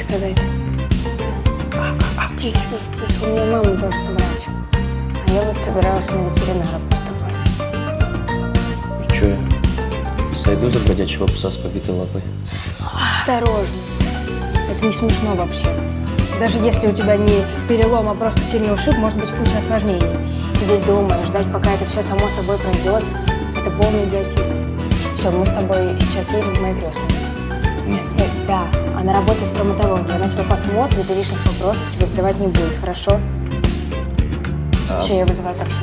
сказать? Тихо. У меня мама просто врач. А я вот собиралась на ветеринара поступать. И чё я? Сойду за бродячего пса с побитой лапой? Осторожно. Это не смешно вообще. Даже если у тебя не перелом, а просто сильный ушиб, может быть куча осложнений. Сидеть дома и ждать, пока это все само собой пройдет, это полный идиотизм. Все, мы с тобой сейчас едем в мои крестные. Нет, да. Она работает в травматологии. Она тебя посмотрит и лишних вопросов тебе задавать не будет, хорошо? Все, я вызываю такси.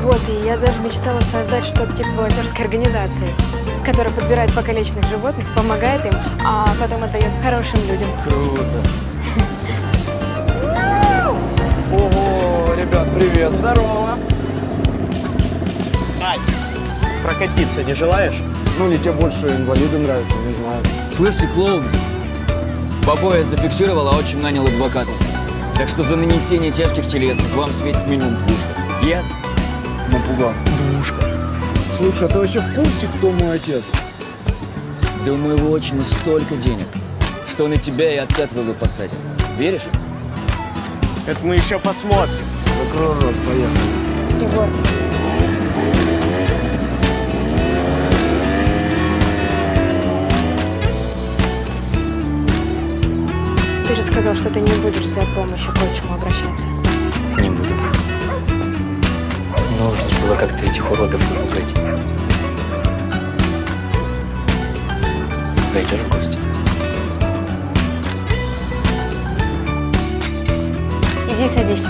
Вот, и я даже мечтала создать что-то типа волонтерской организации, которая подбирает покалеченных животных, помогает им, а потом отдает хорошим людям. Круто. Ого, ребят, привет. Здорово. Ай, прокатиться не желаешь? Ну, или тебе больше инвалиды нравятся, не знаю. Слышите, клоуны? Бабу я зафиксировал, а отчим нанял адвокатов. Так что за нанесение тяжких телесных вам светит минимум 2. Ясно? Напугал. 2. Слушай, а ты вообще в курсе, кто мой отец? Да у моего отчима столько денег, что он и тебя, и отца твоего посадит. Веришь? Это мы еще посмотрим. Закрой рот, поехали. Егор. Ты же сказал, что ты не будешь за помощью к отчиму обращаться. Не буду. Нужно же было как-то этих уродов напугать. Зайдешь в гости? Иди садись.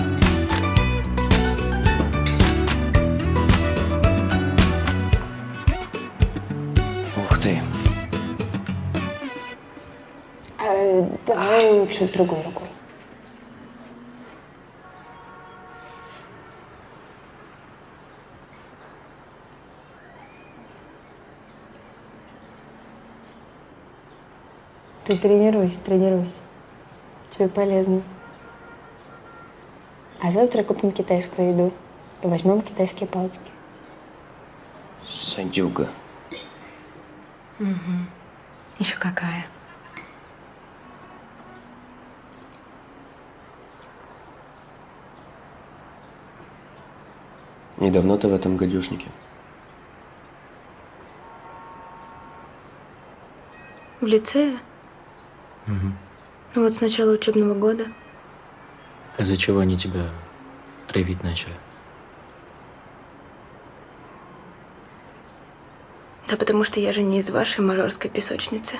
Ух ты. Давай лучше другой рукой. Ты тренируйся. Тебе полезно. А завтра купим китайскую еду и возьмем китайские палочки. Садюга. Еще какая. И давно ты в этом гадюшнике? В лицее? Вот с начала учебного года. Из-за чего они тебя травить начали? Да потому что я же не из вашей мажорской песочницы.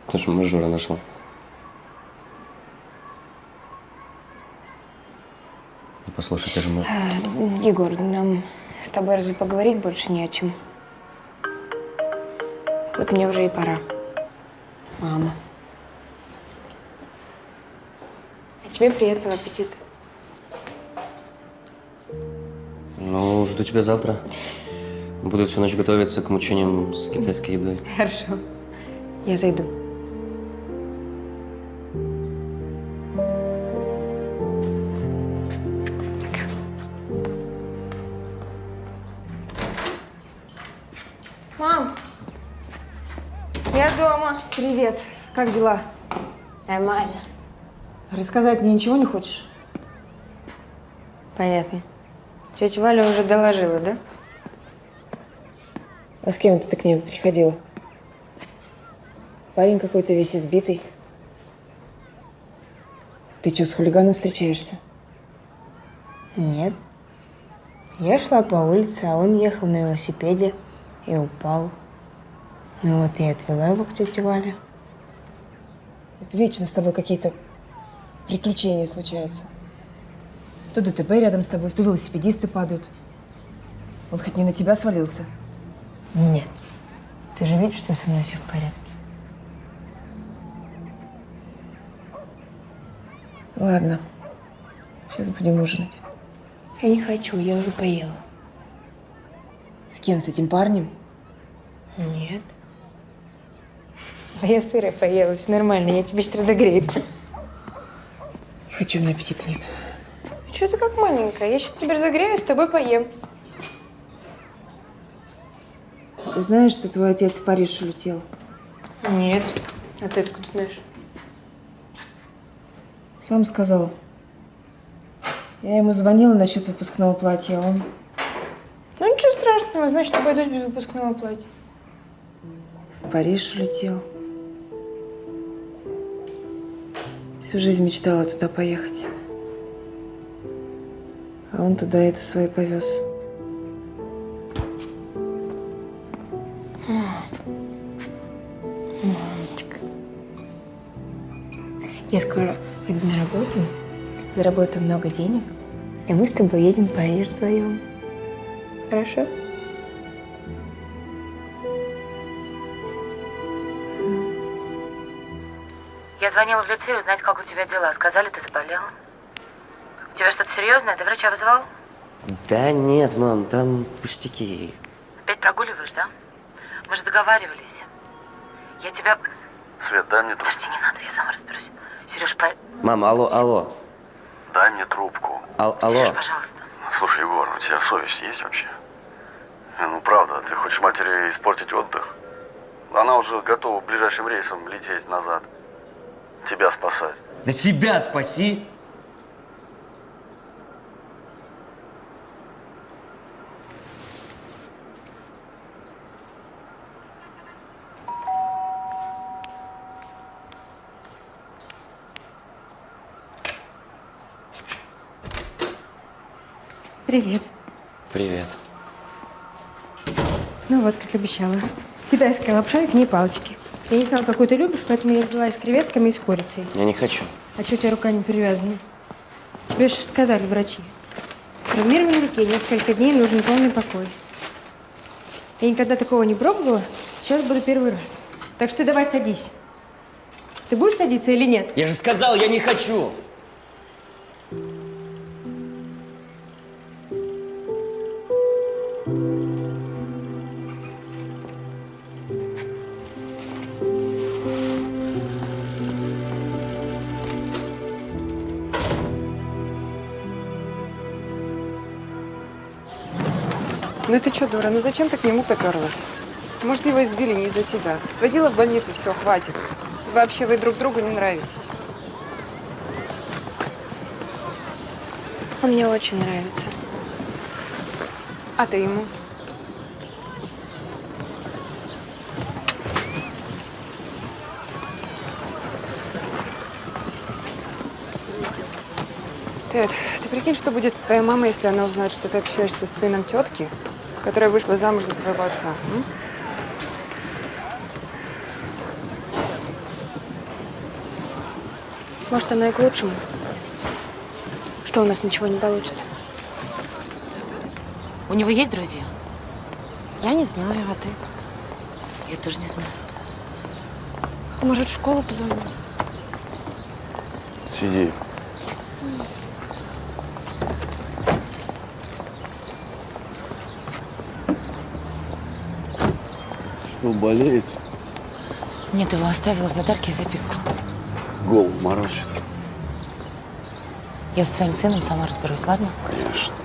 Ты же мажора нашла. Ну, послушай, ты же можешь... Егор, нам с тобой разве поговорить больше не о чем? Вот мне уже и пора. Мама. А тебе приятного аппетита. Ну, жду тебя завтра. Буду всю ночь готовиться к мучениям с китайской едой. Хорошо. Я зайду. Пока. Мам! Я дома. Привет. Как дела? Нормально. Рассказать мне ничего не хочешь? Понятно. Тетя Валя уже доложила, да? А с кем это ты к ней приходила? Парень какой-то весь избитый. Ты что, с хулиганом встречаешься? Нет. Я шла по улице, а он ехал на велосипеде и упал. Ну вот и отвела его к тете Вале. Вот вечно с тобой какие-то приключения случаются. То ДТП рядом с тобой, то велосипедисты падают. Он хоть не на тебя свалился? Нет. Ты же видишь, что со мной все в порядке? Ладно. Сейчас будем ужинать. Я не хочу, я уже поела. С кем? С этим парнем? Нет. А я сырой поела, все нормально, я тебе сейчас разогрею. Не хочу, у меня аппетита нет. Что ты как маленькая? Я сейчас тебе разогрею, с тобой поем. Ты знаешь, что твой отец в Париж улетел? Нет. А ты откуда знаешь? Сам сказал. Я ему звонила насчет выпускного платья, а он... Ну ничего страшного, значит, обойдусь без выпускного платья. в Париж улетел. Всю жизнь мечтала туда поехать. А он туда эту свою повез. Мамочка. Я скоро приду на работу, заработаю много денег, и мы с тобой едем в Париж вдвоем. Хорошо? Я звонила в лицей узнать, как у тебя дела. Сказали, ты заболела. У тебя что-то серьезное? Ты врача вызывал? Да нет, мам, там пустяки. Опять прогуливаешь, да? Мы же договаривались. Я тебя... Свет, дай мне трубку. Подожди, не надо, я сама разберусь. Сереж, Мам, алло. Дай мне трубку. Алло. Сереж, пожалуйста. Слушай, Егор, у тебя совесть есть вообще? Ну, правда, ты хочешь матери испортить отдых? Она уже готова ближайшим рейсом лететь назад. Тебя спасать. Да себя спаси! Привет. Привет. Ну вот, как обещала. Китайская лапша и к ней палочки. Я не знала, какую ты любишь, поэтому я взяла и с креветками, и с курицей. Я не хочу. А что у тебя рука не перевязана? Тебе же сказали врачи. Травмированной руке несколько дней нужен полный покой. Я никогда такого не пробовала, сейчас буду первый раз. Так что давай садись. Ты будешь садиться или нет? Я же сказал, я не хочу! Ну ты что, дура, ну зачем ты к нему поперлась? Может, его избили не из-за тебя. Сводила в больницу, все, хватит. И вообще, вы друг другу не нравитесь. Он мне очень нравится. А ты ему? Тед, ты прикинь, что будет с твоей мамой, если она узнает, что ты общаешься с сыном тетки, которая вышла замуж за твоего отца? М? Может, оно и к лучшему. Что у нас ничего не получится. У него есть друзья? Я не знаю, а ты? Я тоже не знаю. Может, в школу позвонить? Сиди. Что, болеет? Нет, его оставила в подарке и записку. Голову морочит. Я со своим сыном сама разберусь, ладно? Конечно.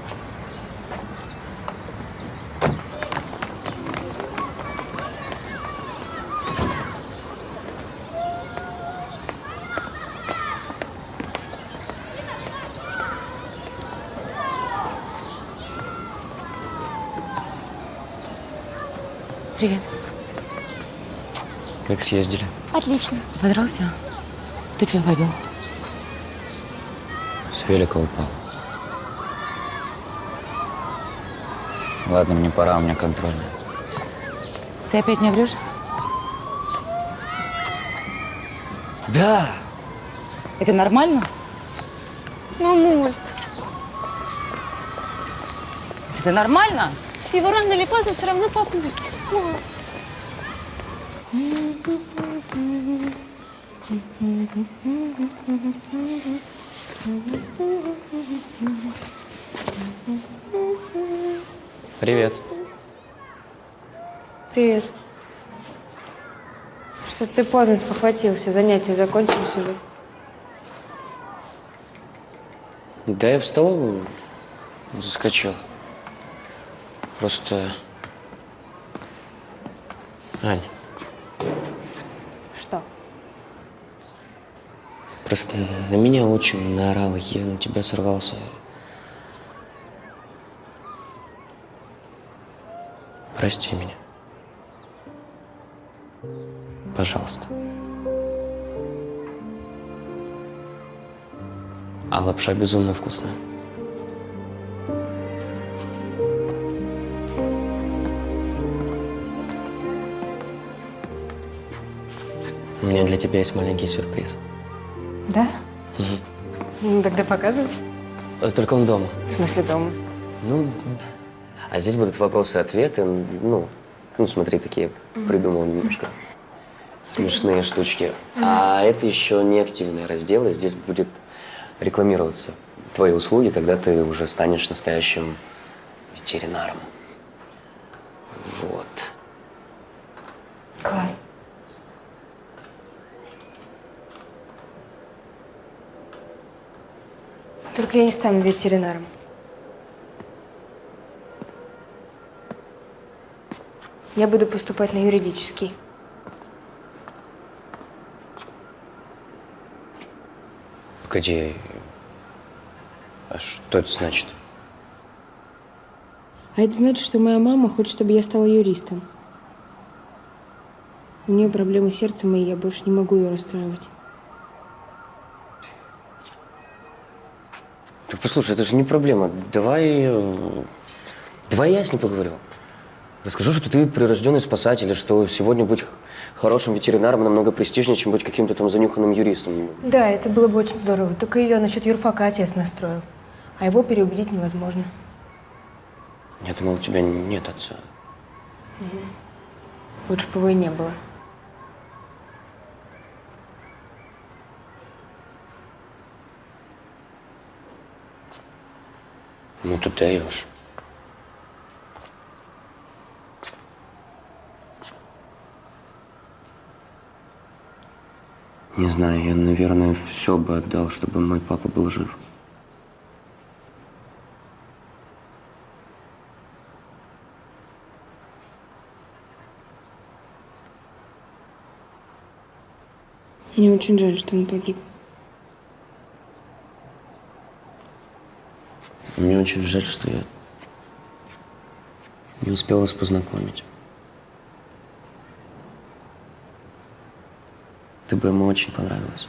Привет. Как съездили? Отлично. Подрался? Кто тебя побил? С велика упал. Ладно, мне пора, у меня контрольная. Ты опять не врешь? Да! Это нормально? Мамуль, Это нормально? его рано или поздно все равно попустят. Привет. Привет. Что-то ты поздно спохватился, занятия закончились уже. Да я в столовую заскочил. Просто Ань, Что? просто на меня очень наорал, я на тебя сорвался. Прости меня. Пожалуйста. А лапша безумно вкусная. У меня для тебя есть маленький сюрприз. Да? Ну, тогда показывай. Только он дома. В смысле дома? Ну, а здесь будут вопросы-ответы. Ну, смотри, такие придумал немножко смешные штучки. А это еще не активный раздел, и здесь будет рекламироваться твои услуги, когда ты уже станешь настоящим ветеринаром. Вот. Класс. Только я не стану ветеринаром. Я буду поступать на юридический. Погоди, а что это значит? А это значит, что моя мама хочет, чтобы я стала юристом. У нее проблемы с сердцем, и я больше не могу ее расстраивать. Так послушай, это же не проблема. Давай я с ней поговорю. Расскажу, что ты прирожденный спасатель, и что сегодня быть хорошим ветеринаром намного престижнее, чем быть каким-то там занюханным юристом. Да, это было бы очень здорово. Только ее насчет юрфака отец настроил. А его переубедить невозможно. Я думал, у тебя нет отца. Лучше бы его и не было. Ну, ты даешь. Не знаю, я, наверное, все бы отдал, чтобы мой папа был жив. Мне очень жаль, что он погиб. Мне очень жаль, что я не успел вас познакомить. Ты бы ему очень понравилась.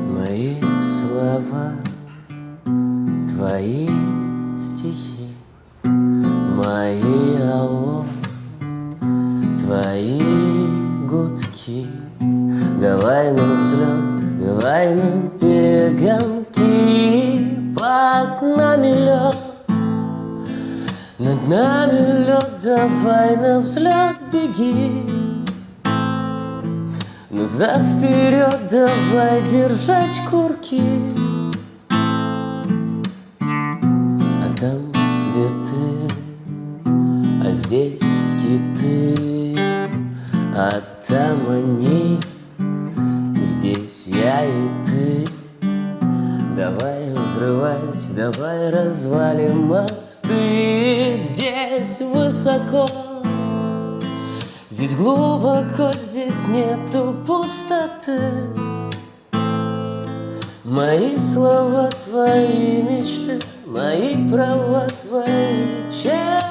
Мои слова, твои стихи, мои алло, твои гудки. Давай на взлет, давай на перегонки. Под нами лед, над нами лед. Давай на взлет, беги. Назад, вперед, давай держать курки. А там цветы, а здесь киты. А там они, здесь я и ты. Давай взрывать, давай развалим мосты. Здесь высоко, здесь глубоко, здесь нету пустоты. Мои слова, твои мечты, мои права, твои черты.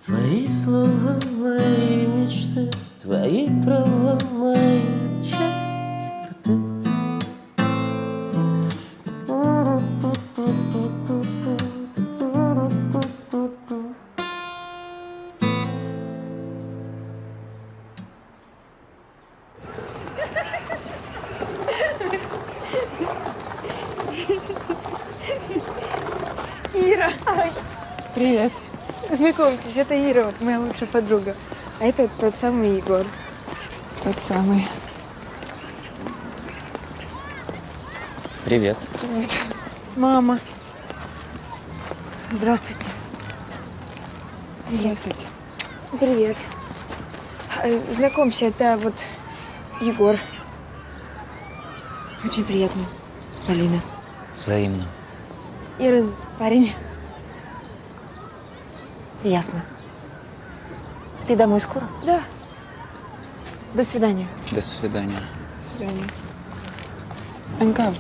Твои слова, мои мечты, твои права, мои черты. Ира! Привет. Знакомьтесь, это Ира, вот моя лучшая подруга. А это тот самый Егор. Тот самый. Привет. Привет. Мама. Здравствуйте. Здравствуйте. Привет. Знакомься, это вот Егор. Очень приятно. Полина. Взаимно. Ирин, парень. Ясно. Ты домой скоро? Да. До свидания. До свидания. Анька,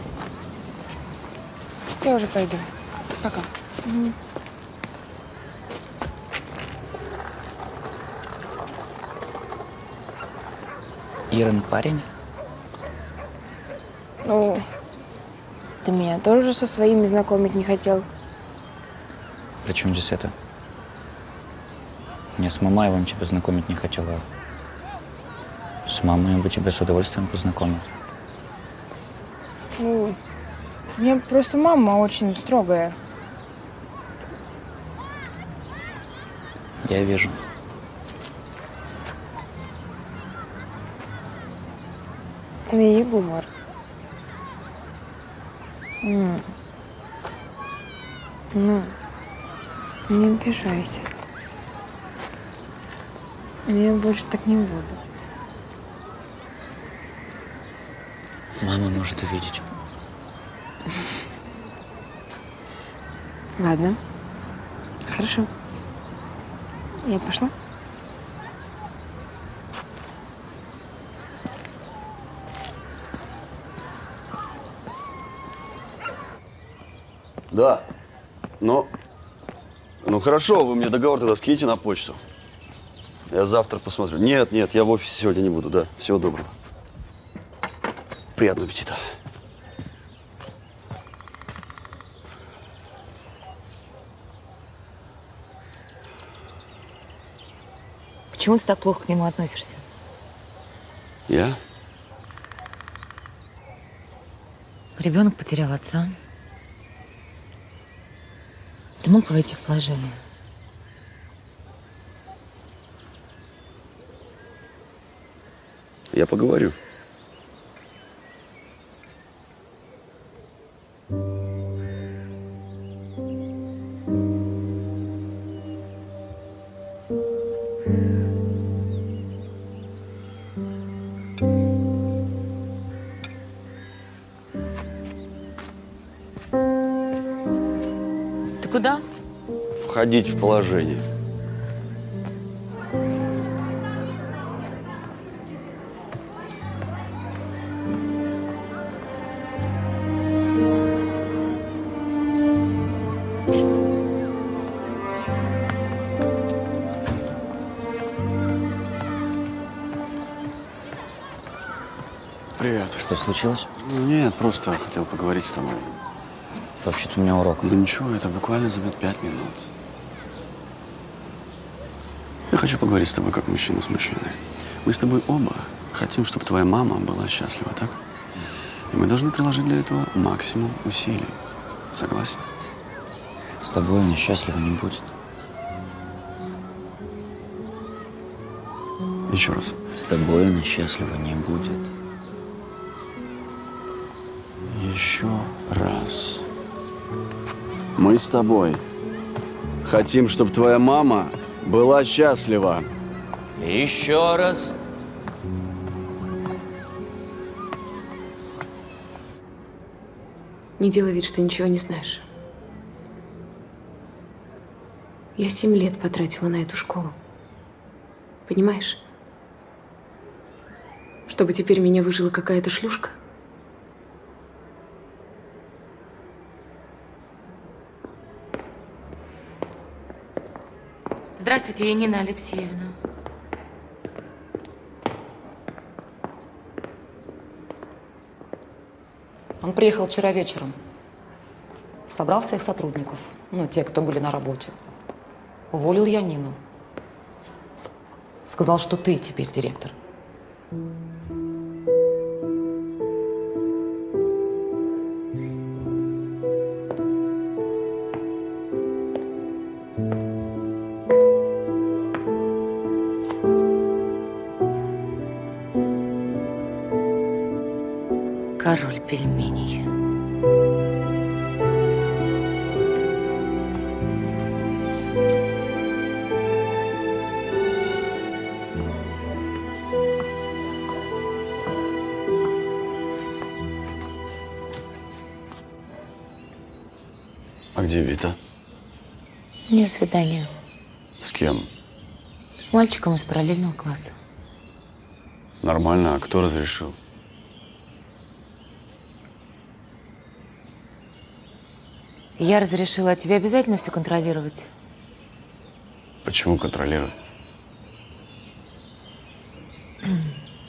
я уже пойду. Пока. Ирин парень? Ну, ты меня тоже со своими знакомить не хотел. При чем здесь это? Я с Мамаевым тебя знакомить не хотела. С мамой я бы тебя с удовольствием познакомил. Ну, у меня просто мама очень строгая. Я вижу. Ну, Егор. Ну, не обижайся. Я больше так не буду. Мама может увидеть. Ладно. Хорошо. Я пошла. Да. Ну хорошо, вы мне договор тогда скиньте на почту. Я завтра посмотрю. Нет, я в офисе сегодня не буду, да. Всего доброго. Приятного аппетита. Почему ты так плохо к нему относишься? Я? Ребенок потерял отца. Ты мог бы войти в положение? Я поговорю. Ты куда? Входить в положение. Привет. Что случилось? Ну, нет, просто хотел поговорить с тобой. Вообще-то у меня урок. Ну ничего, это буквально займет 5 минут. Я хочу поговорить с тобой как мужчина с мужчиной. Мы с тобой оба хотим, чтобы твоя мама была счастлива, так? И мы должны приложить для этого максимум усилий. Согласен? С тобой она счастлива не будет. Еще раз. С тобой она счастлива не будет. Еще раз. Мы с тобой хотим, чтобы твоя мама была счастлива. Еще раз. Не делай вид, что ничего не знаешь. Я 7 лет потратила на эту школу. Понимаешь? Чтобы теперь меня выжила какая-то шлюшка. Здравствуйте, я Нина Алексеевна. Он приехал вчера вечером. Собрал всех сотрудников, те, кто были на работе. Уволил я Нину. Сказал, что ты теперь директор. пельменей. А где Вита? У нее свидание С кем? с мальчиком из параллельного класса. Нормально, а кто разрешил? Я разрешила, а тебе обязательно все контролировать? Почему контролировать?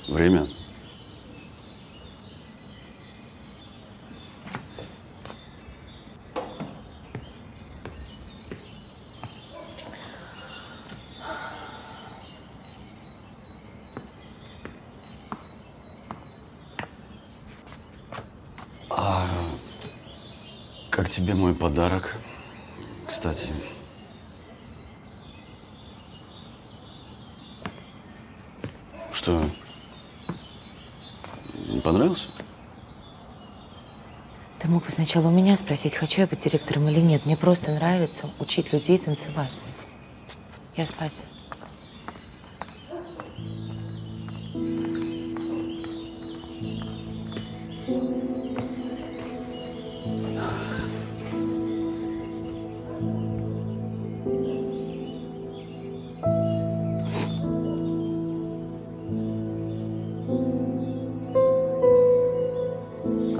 Время? Как тебе мой подарок? Кстати. Что? Не понравился? Ты мог бы сначала у меня спросить, хочу я быть директором или нет. Мне просто нравится учить людей танцевать. Я спать.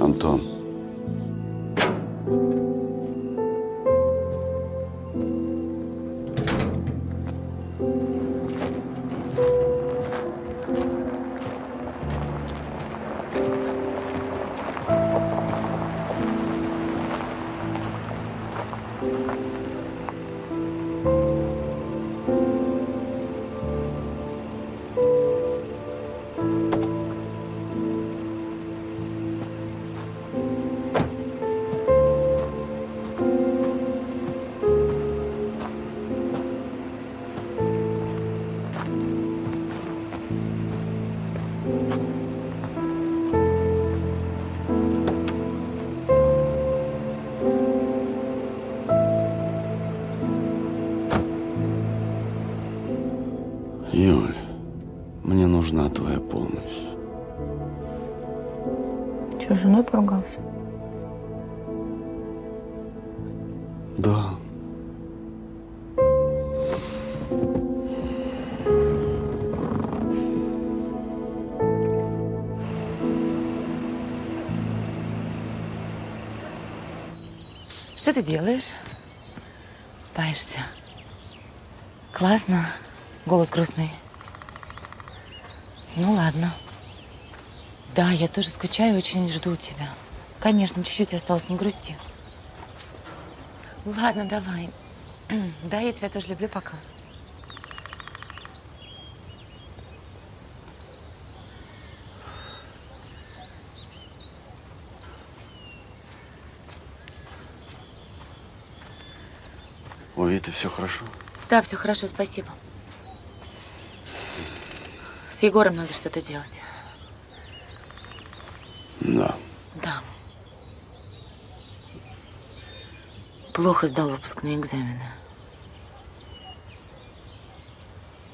Антон. Юль, мне нужна твоя помощь. Что, с женой поругался? Да. Что ты делаешь? Паешься. Классно. Голос грустный. Ну ладно. Да, я тоже скучаю и очень жду тебя. Конечно, чуть-чуть осталось, не грусти. Ладно, давай. Да, я тебя тоже люблю, пока. У Виты все хорошо? Да, все хорошо, спасибо. С Егором надо что-то делать. Да. Да. Плохо сдал выпускные экзамены.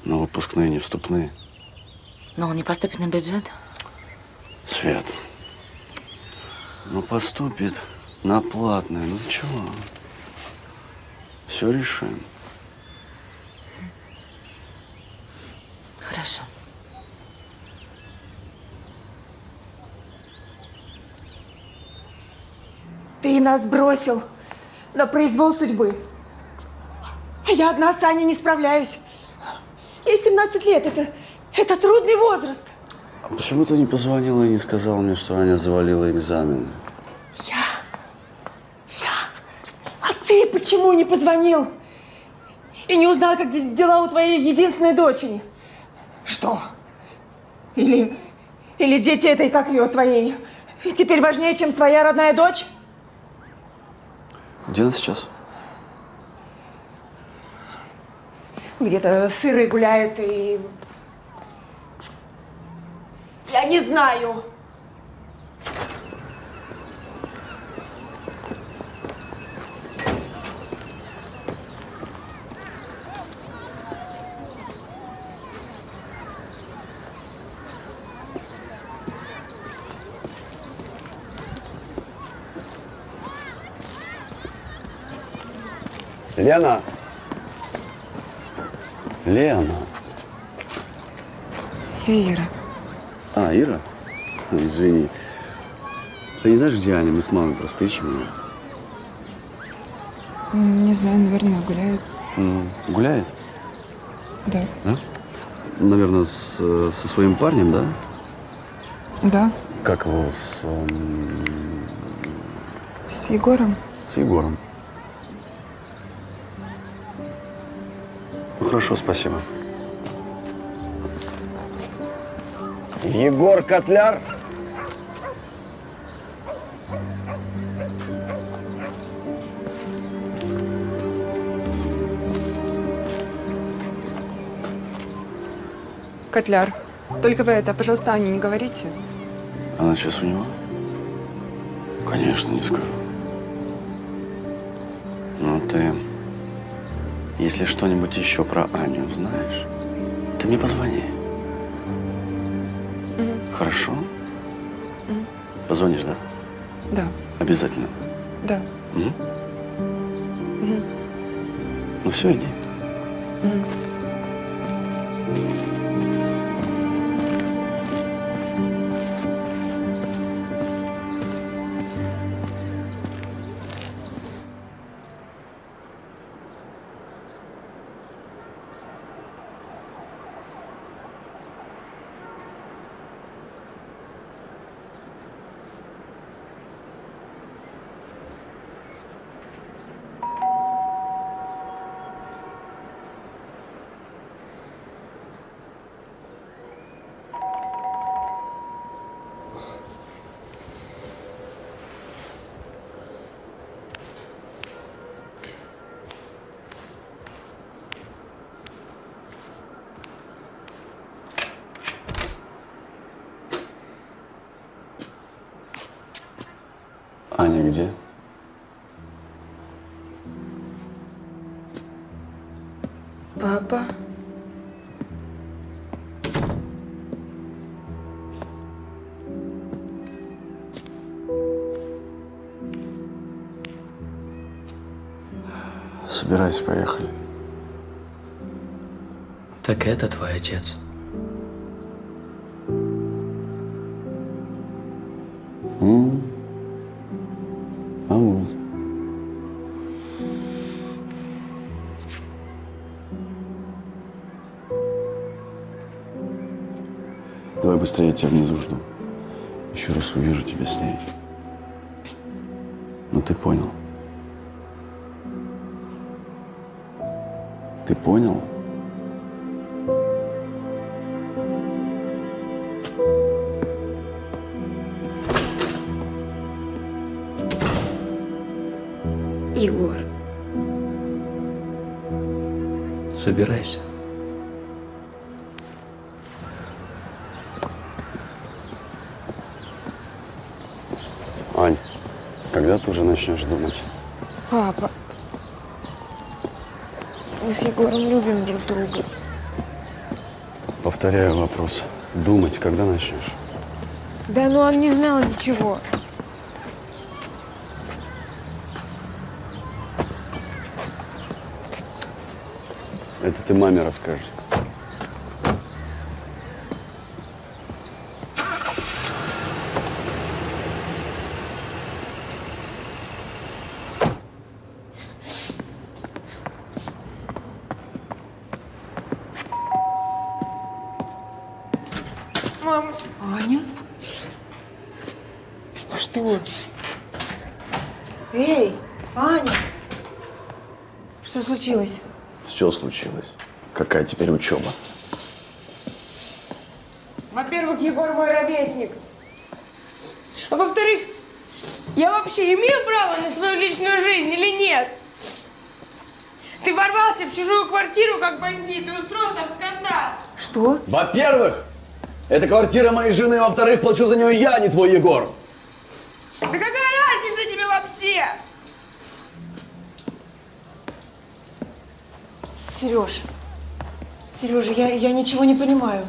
Но выпускные не вступные. Но он не поступит на бюджет? Свет. Ну, поступит на платное. Ну, чего? Все решим. Хорошо. Ты нас бросил на произвол судьбы. А я одна с Аней не справляюсь. Ей 17 лет. Это трудный возраст. А почему ты не позвонила и не сказала мне, что Аня завалила экзамены? А ты почему не позвонил? И не узнал, как дела у твоей единственной дочери? Что? Или дети этой, как ее, твоей, теперь важнее, чем своя родная дочь? Где она сейчас? Где-то с Ирой гуляет и… Я не знаю. Лена! Лена! Я Ира. А, Ира? Извини. Ты не знаешь, где Аня? Мы с мамой просто ищем ее. Не знаю, наверное, гуляет. Гуляет? Да. Да? Наверное, со своим парнем, да? Да. Как его? С Егором. С Егором. Ну, хорошо, спасибо. Егор Котляр? Котляр. Только вы это, пожалуйста, Ане не говорите. Она сейчас у него? Конечно, не скажу. Но ты, если что-нибудь еще про Аню знаешь, ты мне позвони. Хорошо? Позвонишь, да? Да. Обязательно. Да. Ну все, иди. Аня где? Папа? Собирайся, поехали. Так это твой отец. А вот. Давай быстрее, я тебя внизу жду. Еще раз увижу тебя с ней. Ну ты понял? Ты понял? Егор. Собирайся. Ань, когда ты уже начнешь думать? Папа. Мы с Егором любим друг друга. Повторяю вопрос. Думать, когда начнешь? Да ну он не знал ничего. Это ты маме расскажешь. Мама. Аня? Что? Эй, Аня! Что случилось? Все случилось. Какая теперь учеба? Во-первых, Егор мой ровесник. А во-вторых, я вообще имею право на свою личную жизнь или нет? Ты ворвался в чужую квартиру, как бандит, и устроил там скандал. Что? Во-первых, это квартира моей жены. Во-вторых, плачу за нее я, а не твой Егор. Да какая разница тебе вообще? Сережа, я ничего не понимаю.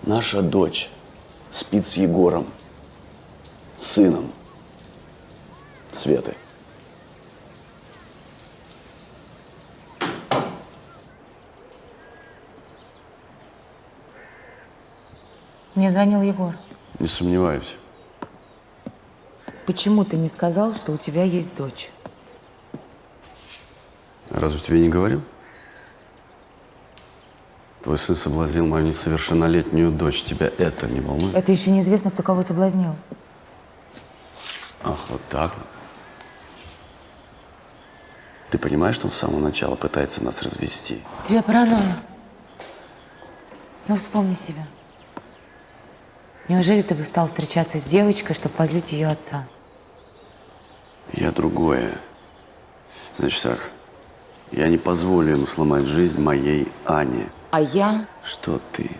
Наша дочь спит с Егором, сыном Светы. Мне звонил Егор. Не сомневаюсь. Почему ты не сказал, что у тебя есть дочь? Разве тебе не говорил? Твой сын соблазнил мою несовершеннолетнюю дочь. Тебя это не волнует? Это еще неизвестно, кто кого соблазнил. Ах, вот так вот. Ты понимаешь, что он с самого начала пытается нас развести? У тебя паранойя. Ну, вспомни себя. Неужели ты бы стал встречаться с девочкой, чтобы позлить ее отца? Я другое. Значит так, я не позволю ему сломать жизнь моей Ане. А я? Что ты?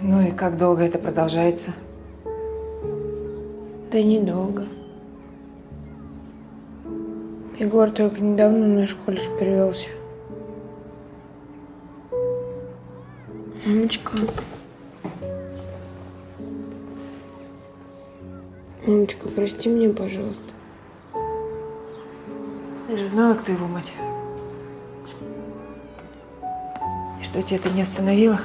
Ну и как долго это продолжается? Да недолго. Егор только недавно в наш колледж перевелся. Мамочка. Мамочка, прости меня, пожалуйста. Ты же знала, кто его мать. И что тебя это не остановило?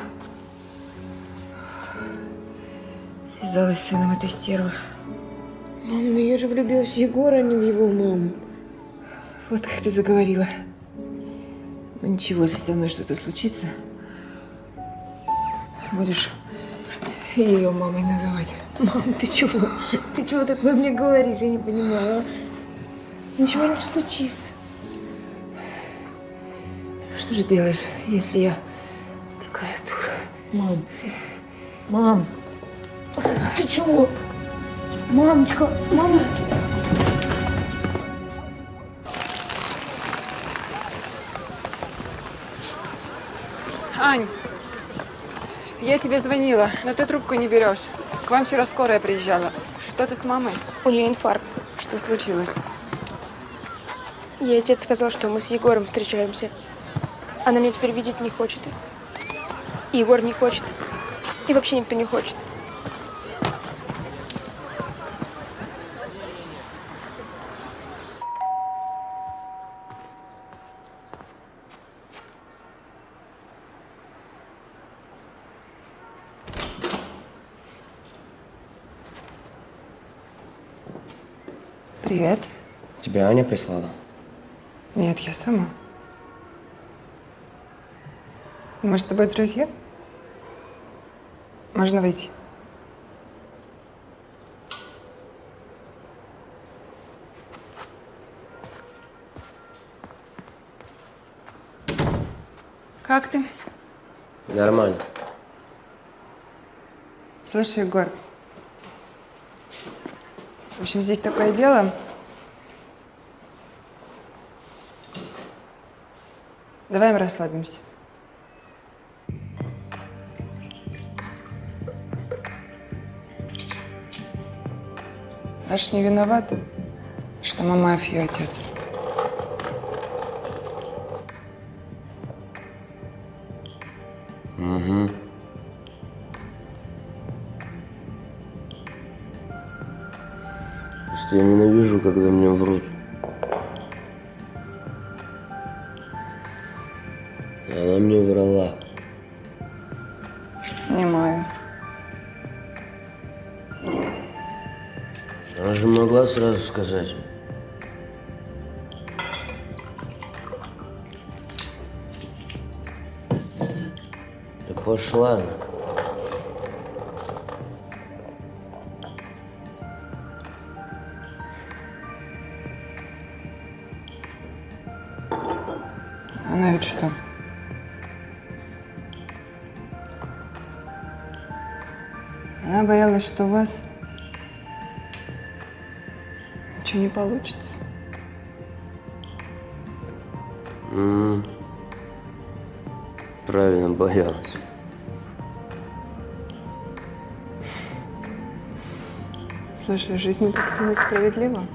Связалась с сыном этой стервы. Мам, ну я же влюбилась в Егора, а не в его маму. Вот как ты заговорила. Ну ничего, если со мной что-то случится, будешь ее мамой называть. Мам, ты чего? Ты чего такое мне говоришь? Я не понимаю. Ничего не случится. Что же делаешь, если я такая дура? Мам. Мам. Ты чего? Мамочка, мама. Ань, я тебе звонила, но ты трубку не берешь. К вам вчера скорая приезжала. Что ты с мамой? У нее инфаркт. Что случилось? Ей отец сказал, что мы с Егором встречаемся. Она меня теперь видеть не хочет. И Егор не хочет. И вообще никто не хочет. Привет. Тебя Аня прислала? Нет, я сама. Мы с тобой друзья? Можно выйти? Как ты? Нормально. Слушай, Егор. В общем, здесь такое дело. Давай мы расслабимся. Аш не виновата, что Мамаев ее отец. Угу. Просто я ненавижу, когда мне врут. И она мне врала. Понимаю. Она же могла сразу сказать. Да пошла она. Она ведь что? Она боялась, что у вас ничего не получится. Правильно боялась. Слушай, жизнь так все несправедлива.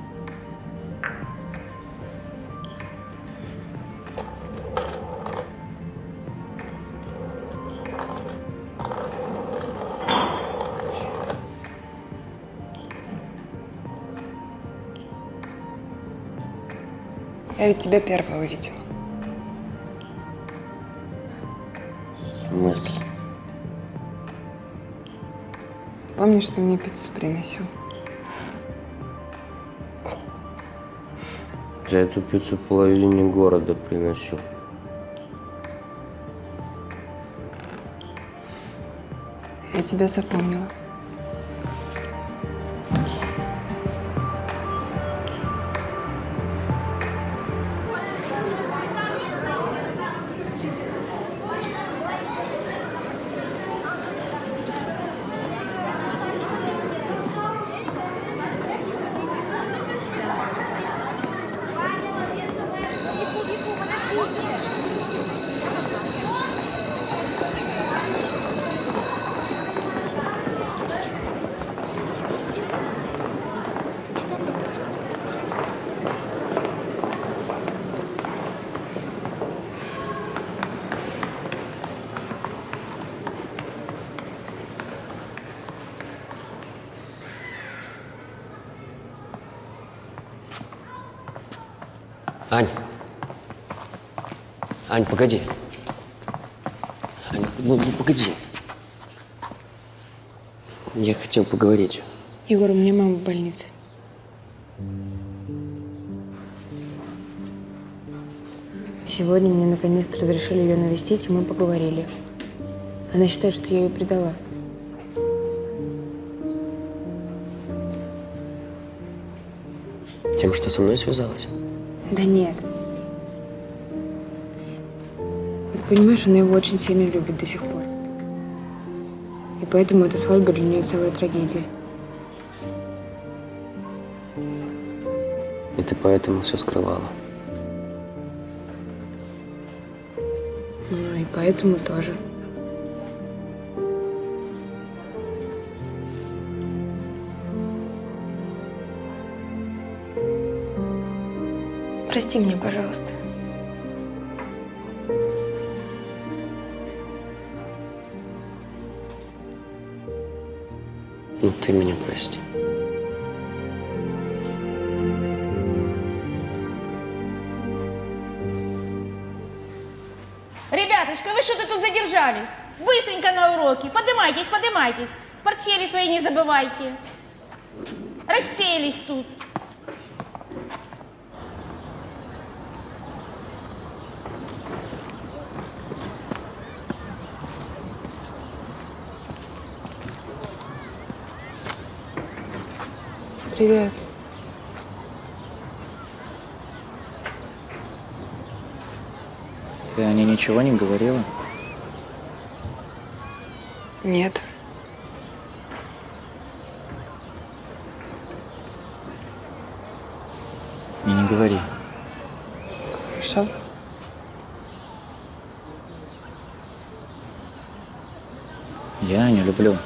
Я ведь тебя первая увидела. В смысле? Помнишь, ты мне пиццу приносил? За эту пиццу половине города приношу. Я тебя запомнила. Ань. Ань, погоди. Ань, ну погоди. Я хотел поговорить. Егор, у меня мама в больнице. Сегодня мне наконец-то разрешили ее навестить, и мы поговорили. Она считает, что я ее предала. Тем, что со мной связалась? Да нет. Вот понимаешь, она его очень сильно любит до сих пор. И поэтому эта свадьба для нее целая трагедия. И ты поэтому все скрывала? Ну и поэтому тоже. Прости меня, пожалуйста. Ну ты меня прости. Ребятушка, вы что-то тут задержались? Быстренько на уроки. Поднимайтесь, поднимайтесь. Портфели свои не забывайте. Рассеялись тут. Привет. Ты о ней ничего не говорила? Нет. И не говори. Хорошо. Я не люблю.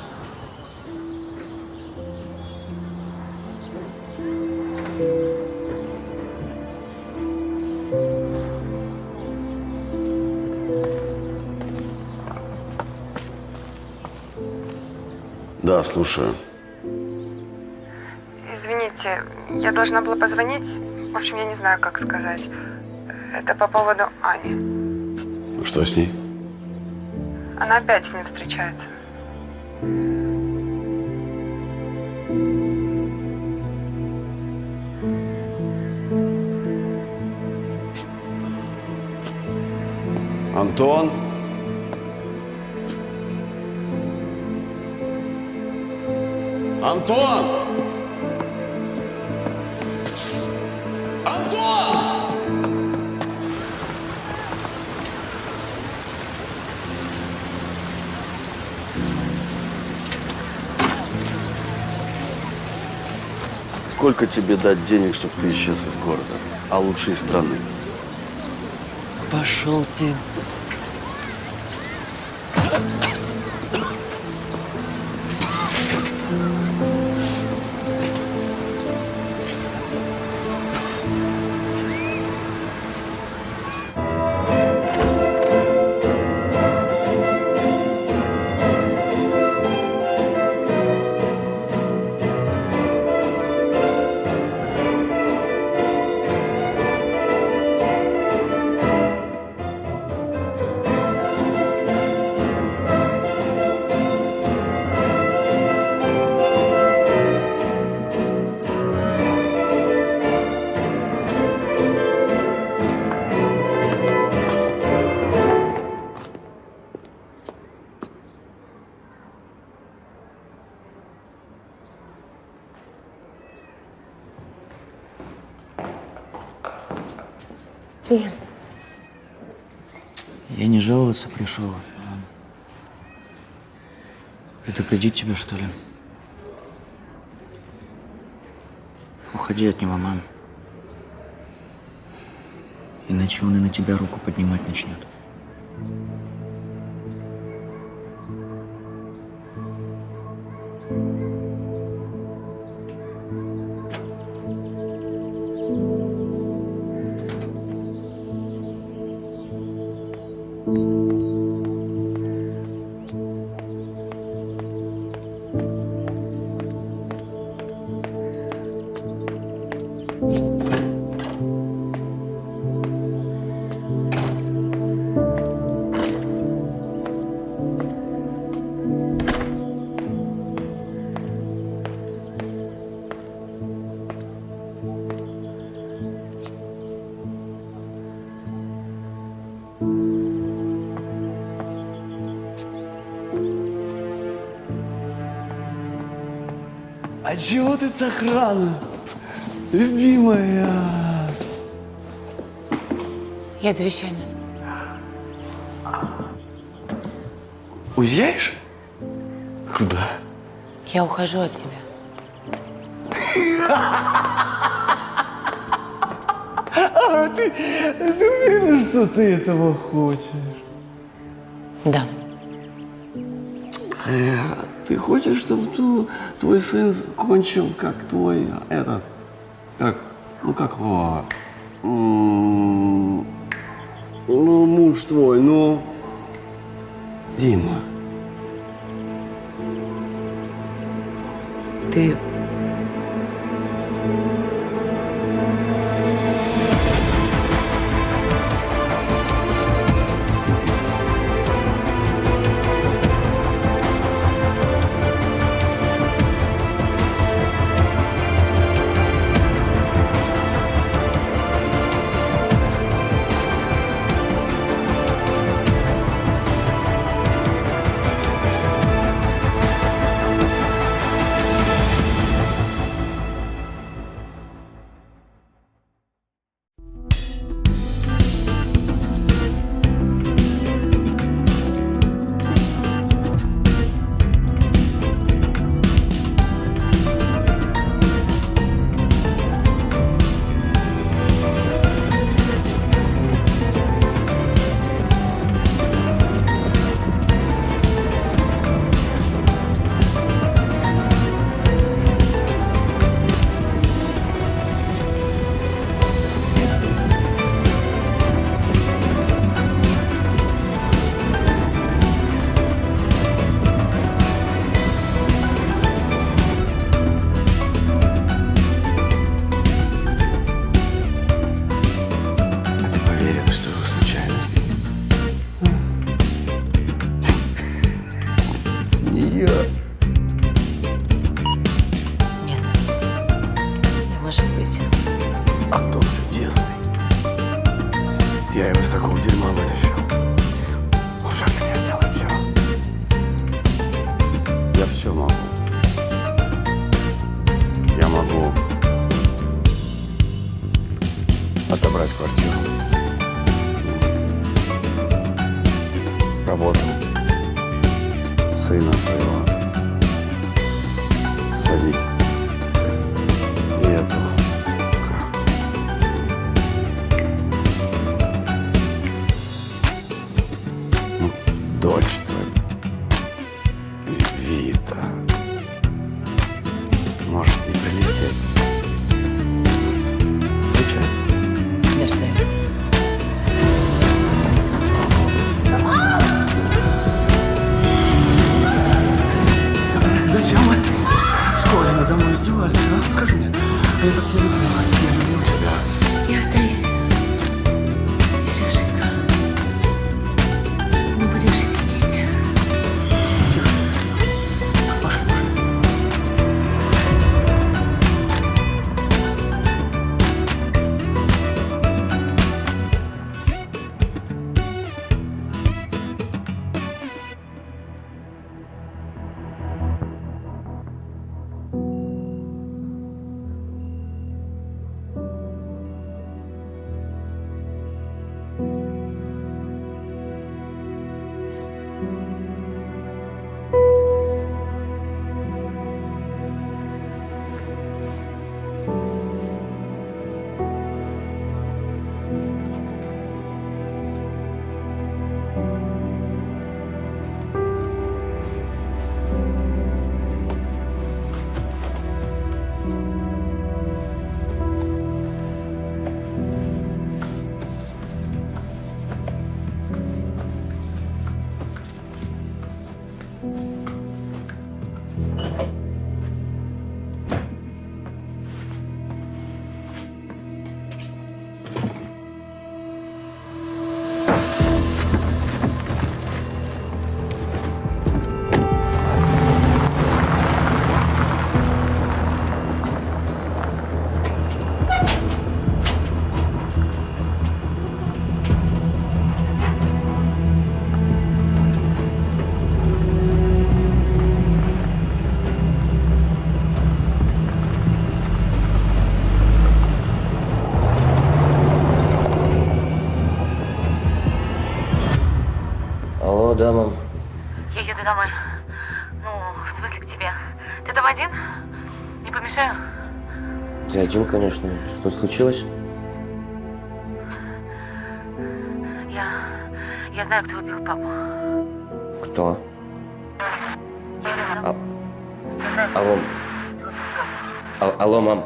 Да, слушаю. Извините, я должна была позвонить. В общем, я не знаю, как сказать. Это по поводу Ани. Что с ней? Она опять с ним встречается. Антон? Антон! Антон! Сколько тебе дать денег, чтобы ты исчез из города, а лучше из страны? Пошел ты. Лен. Я не жаловаться пришел, а предупредить тебя, что ли. Уходи от него, мам. Иначе он и на тебя руку поднимать начнет. А чего ты так рано, любимая? Я за вещами. Уезжаешь? Куда? Я ухожу от тебя. Ты уверена, что ты этого хочешь? Да. Ты хочешь, чтобы твой сын кончил, как твой, как его, муж твой, Дима. Ты... Может быть. А тот чудесный. Я его из такого дерьма вытащил. Он все для меня сделает, все. Я все могу. Я могу отобрать квартиру, работу, сына своего, садить. И эту. Дочь твою. Вита. Может не прилететь. Случайно. Мерзавец. Зачем мы в школе надо мной издевались, а? Скажи мне. Я так тебя люблю. Я любил тебя. Я остаюсь. Сереженька. Мы будем жить вместе. Тихо. Пошли, пошли. О, да, мам. Я еду домой. Ну, в смысле к тебе. Ты там один? Не помешаю? Ты один, конечно. Что случилось? Я знаю, кто убил папу. Кто? Я еду домой. Я знаю, кто Алло. убил папу. Алло, мам.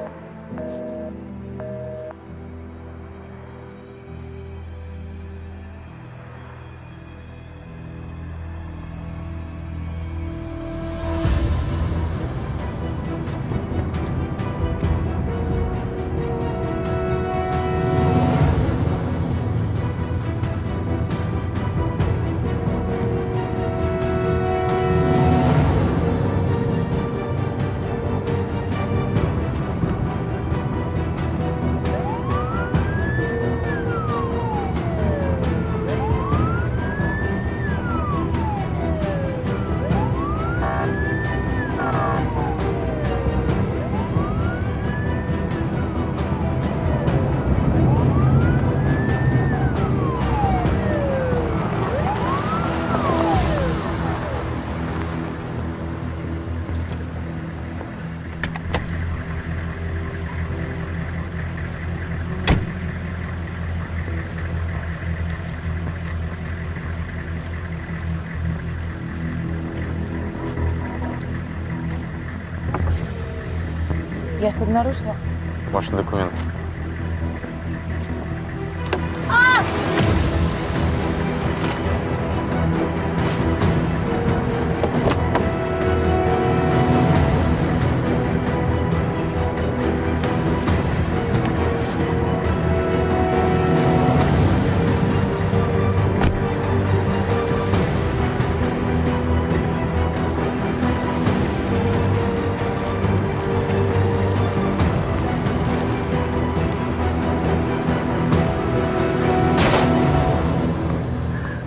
Я что-то нарушила? Ваши документы.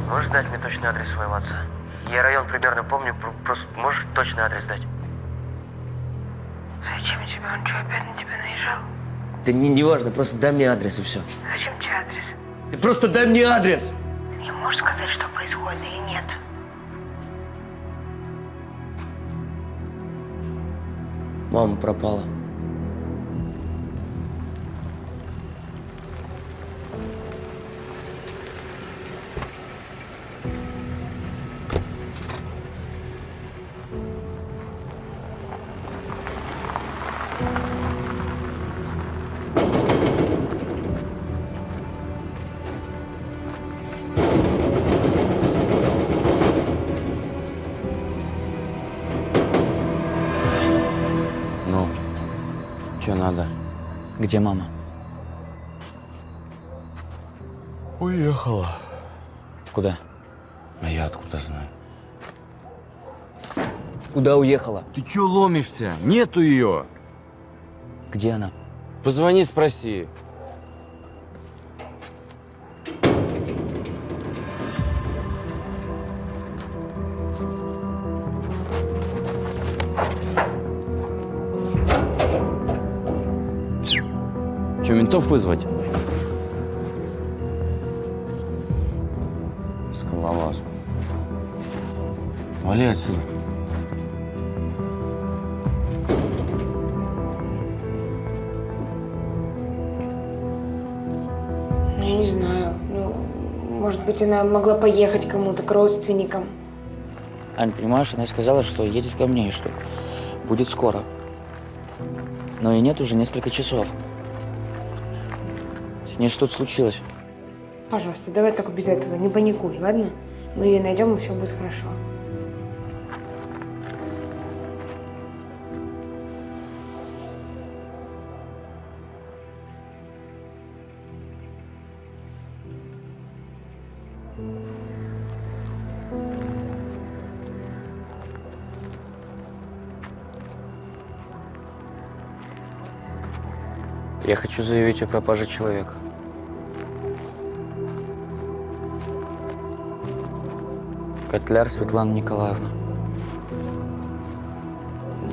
Можешь дать мне точный адрес своего отца? Я район примерно помню, просто можешь точный адрес дать? Зачем тебе? Он что, опять на тебя наезжал? Да не важно, просто дай мне адрес и все. Зачем тебе адрес? Ты просто дай мне адрес! Ты мне можешь сказать, что происходит или нет? Мама пропала. Ну, что надо? Где мама? Уехала. Куда? А я откуда знаю? Куда уехала? Ты чё ломишься? Нету ее. Где она? Позвони, спроси. Че, ментов вызвать? Скалолаз. Вали отсюда. Ну, я не знаю. Ну, может быть, она могла поехать к кому-то, к родственникам. Ань, понимаешь, она сказала, что едет ко мне и что будет скоро. Но и нет уже несколько часов. С ней что-то случилось. Пожалуйста, давай только без этого. Не паникуй, ладно? Мы ее найдем, и все будет хорошо. Я хочу заявить о пропаже человека. Котляр Светлана Николаевна.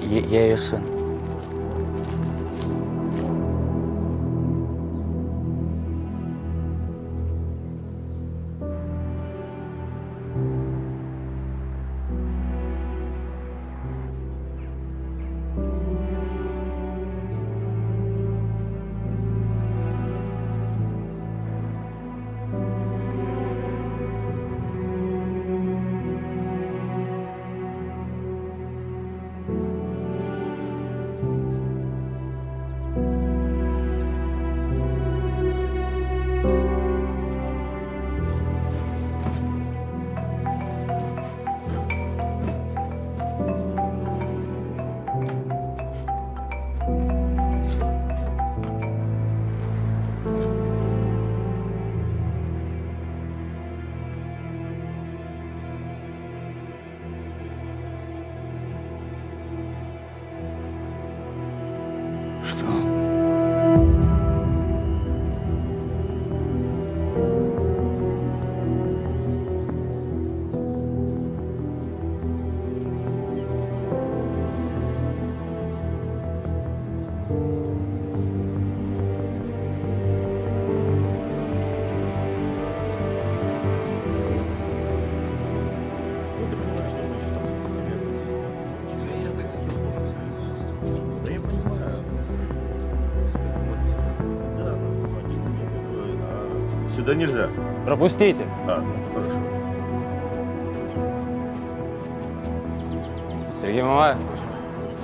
Я ее сын. Сюда нельзя. Пропустите. А, ну, хорошо. Сергей Мамаев?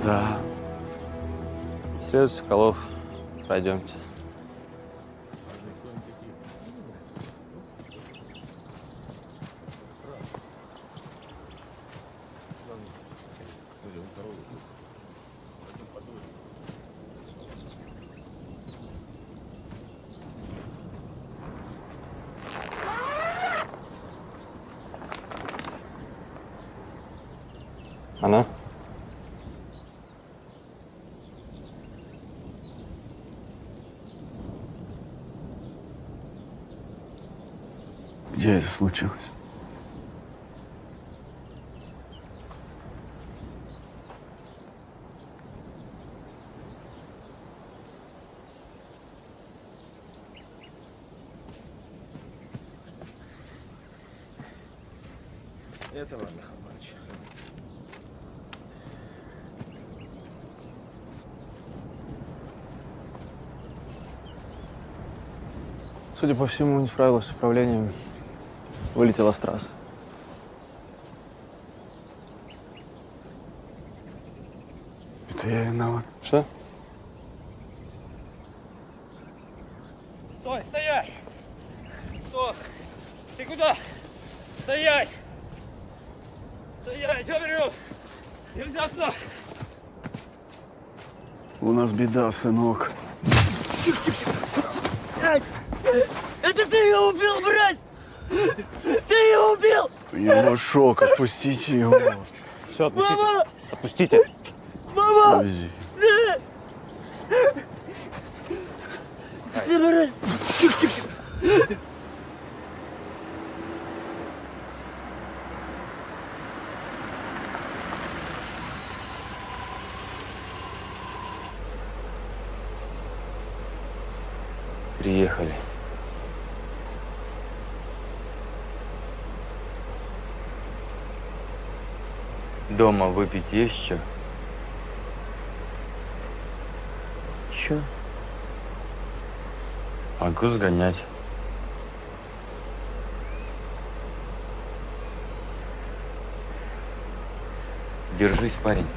Да. Следует Соколов. Пойдемте. Она? Где это случилось? Это вам, Михаил Иванович. Судя по всему, не справилась с управлением. Вылетела с трассы. Это я виноват. Что? Стой, стоять! Стой! Ты куда? Стоять! Стоять, говорю! Нельзя сюда! У нас беда, сынок. Это ты его убил, брать! Ты его убил! У него шок, отпустите его. Все, отпустите. Мама! Отпустите. Мама! Подожди. Приехали. Дома выпить есть что? Чё? Могу сгонять. Держись, парень.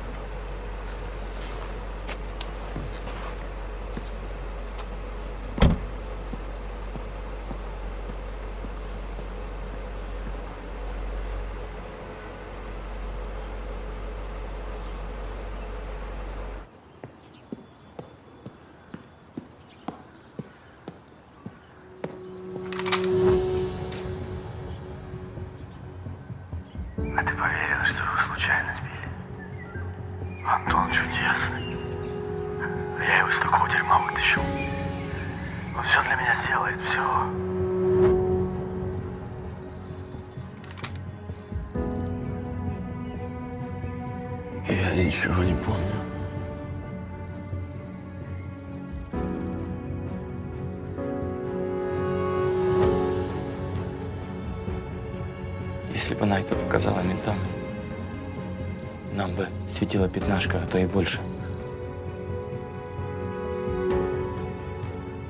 А ты поверила, что его случайно сбили? Антон чудесный. Я его из такого дерьма вытащу. Он все для меня сделает, все. Я ничего не помню. Если бы она это показала ментам, нам бы светила пятнашка, а то и больше.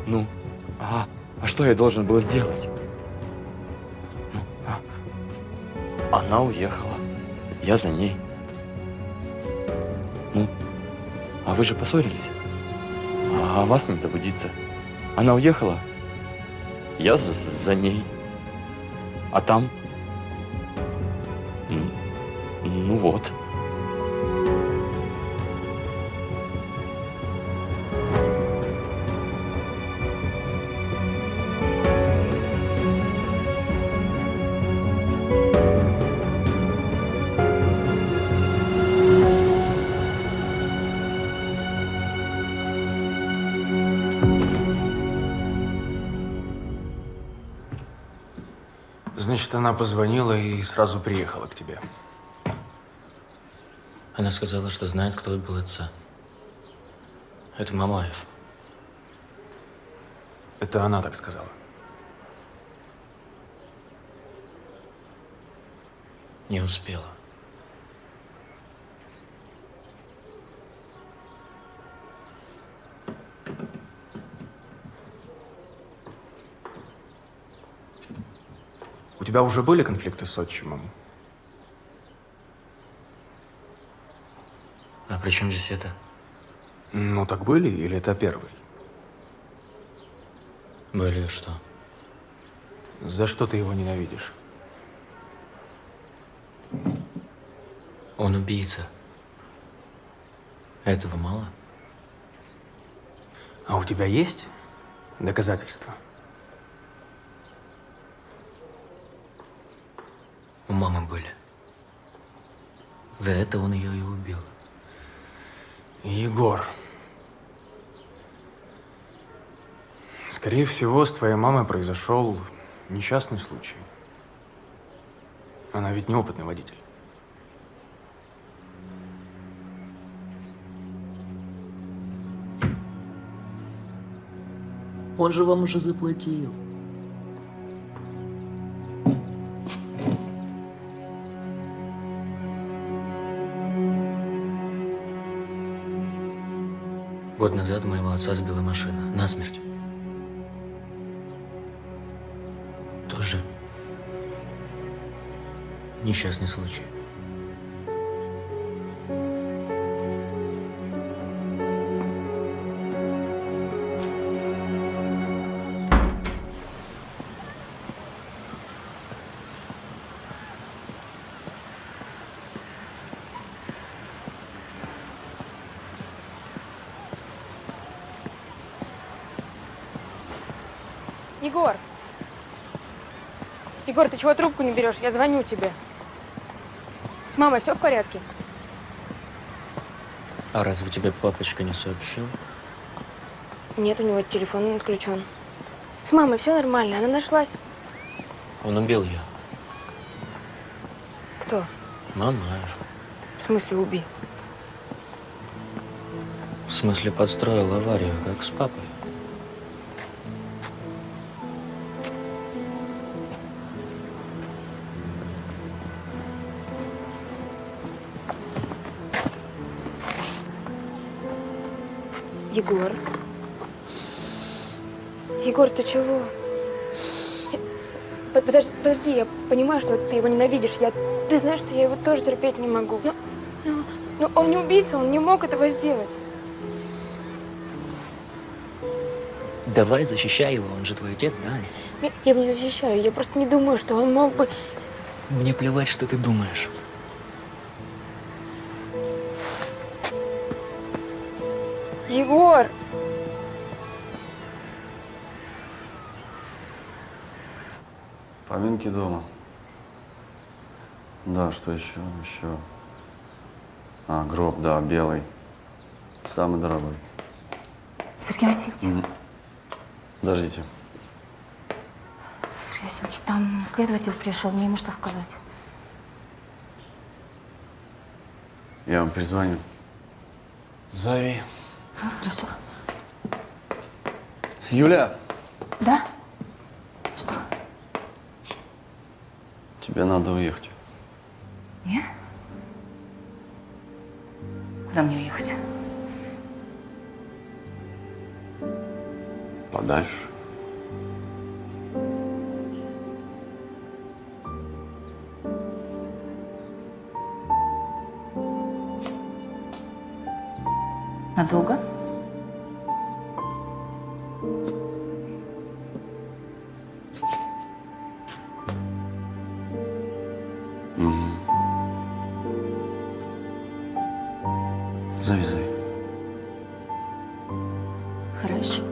Ну, а что я должен был сделать? Ну, она уехала, я за ней. Ну, а вы же поссорились, а вас не добудиться. Она уехала, я за ней, а там... Ну вот. Значит, она позвонила и сразу приехала к тебе. Она сказала, что знает, кто убил отца. Это Мамаев. Это она так сказала. Не успела. тебя уже были конфликты с отчимом? А при чем здесь это? Ну, так были или это первый? Были что? За что ты его ненавидишь? Он убийца. Этого мало? А у тебя есть доказательства? У мамы были. За это он ее и убил. Егор. Скорее всего, с твоей мамой произошел несчастный случай. Она ведь неопытный водитель. Он же вам уже заплатил. Год назад моего отца сбила машина. Насмерть. Тоже несчастный случай. Егор! Егор, ты чего трубку не берешь? Я звоню тебе. С мамой все в порядке? А разве тебе папочка не сообщил? Нет, у него телефон отключен. С мамой все нормально, она нашлась. Он убил ее. Кто? Мамаев. В смысле убил? В смысле подстроил аварию, как с папой. Егор. Егор, ты чего? Подожди, я понимаю, что ты его ненавидишь. Ты знаешь, что я его тоже терпеть не могу. Но он не убийца, он не мог этого сделать. Давай защищай его, он же твой отец, да? Я его не защищаю, я просто не думаю, что он мог бы... Мне плевать, что ты думаешь. Егор! Поминки дома. Да, что еще? Еще. А, гроб, да, белый. Самый дорогой. Сергей Васильевич. Подождите. Сергей Васильевич, там следователь пришел, мне ему что сказать? Я вам перезвоню. Зови. А, хорошо. Юля! Да? Что? Тебе надо уехать. Мне? Куда мне уехать? Подальше. Надолго? Зови. Хорошо.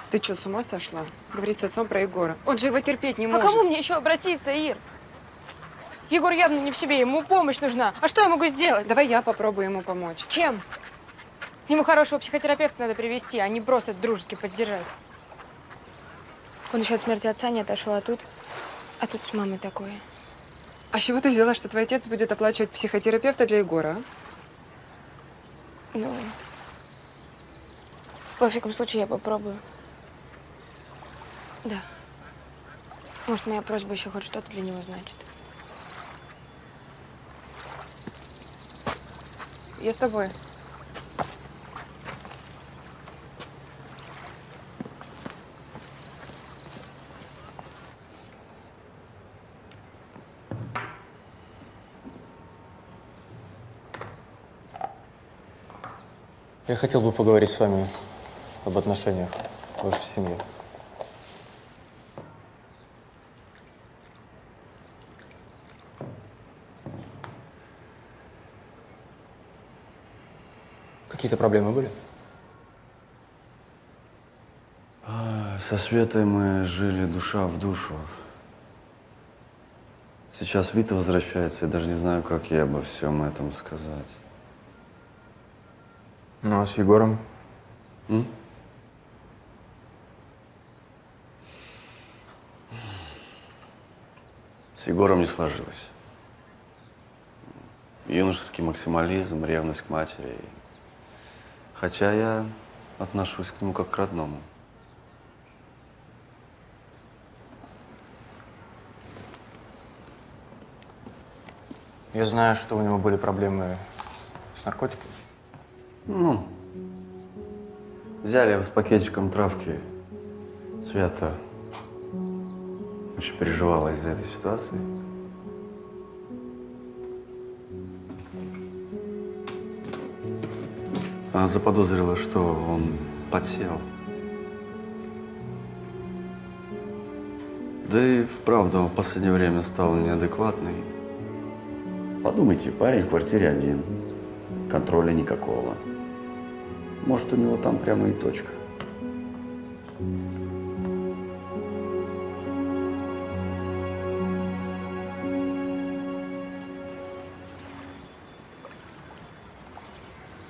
Ты что, с ума сошла? Говорить с отцом про Егора. Он же его терпеть не А может. кому мне еще обратиться, Ир? Егор явно не в себе, ему помощь нужна. А что я могу сделать? Давай я попробую ему помочь. Чем? Ему хорошего психотерапевта надо привести, а не просто дружески поддержать. Он еще от смерти отца не отошел, а тут с мамой такое. А с чего ты взяла, что твой отец будет оплачивать психотерапевта для Егора, а? Ну, во всяком случае, я попробую. Да. Может, моя просьба еще хоть что-то для него значит. Я с тобой. Я хотел бы поговорить с вами об отношениях в вашей семье. Какие-то проблемы были? Со Светой мы жили душа в душу. Сейчас Вита возвращается, я даже не знаю, как ей обо всем этом сказать. Ну, а с Егором? С Егором не сложилось. Юношеский максимализм, ревность к матери. Хотя я отношусь к нему как к родному. Я знаю, что у него были проблемы с наркотиками. Ну, взяли его с пакетиком травки. Света очень переживала из-за этой ситуации. Она заподозрила, что он подсел. Да и вправду он в последнее время стал неадекватный. Подумайте, парень в квартире один. Контроля никакого. Может, у него там прямо и точка.